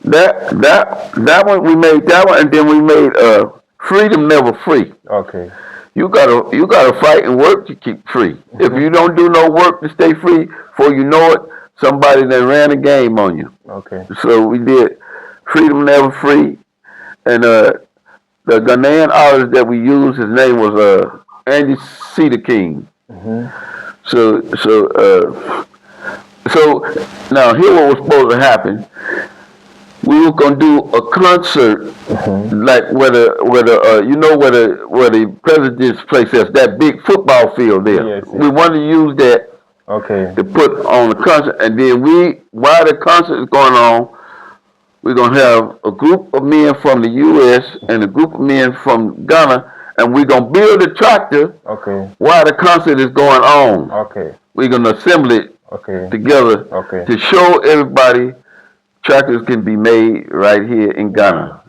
that one, we made that one, and then we made Freedom Never Free. Okay. You gotta fight and work to keep free. If you don't do no work to stay free, before you know it, somebody that ran a game on you. Okay. So we did Freedom Never Free, and the Ghanaian artist that we used, his name was Andy Cedar King. So now here what was supposed to happen. We were gonna do a concert, like where the president's place is, that big football field there. Yes. We wanted to use that to put on the concert, and then while the concert is going on, we're going to have a group of men from the U.S. and a group of men from Ghana, and we're going to build a tractor while the concert is going on. We're going to assemble it together to show everybody tractors can be made right here in Ghana.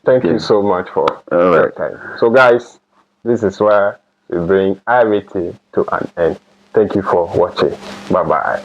Thank you so much for your time. So guys, this is where we bring everything to an end. Thank you for watching. Bye-bye.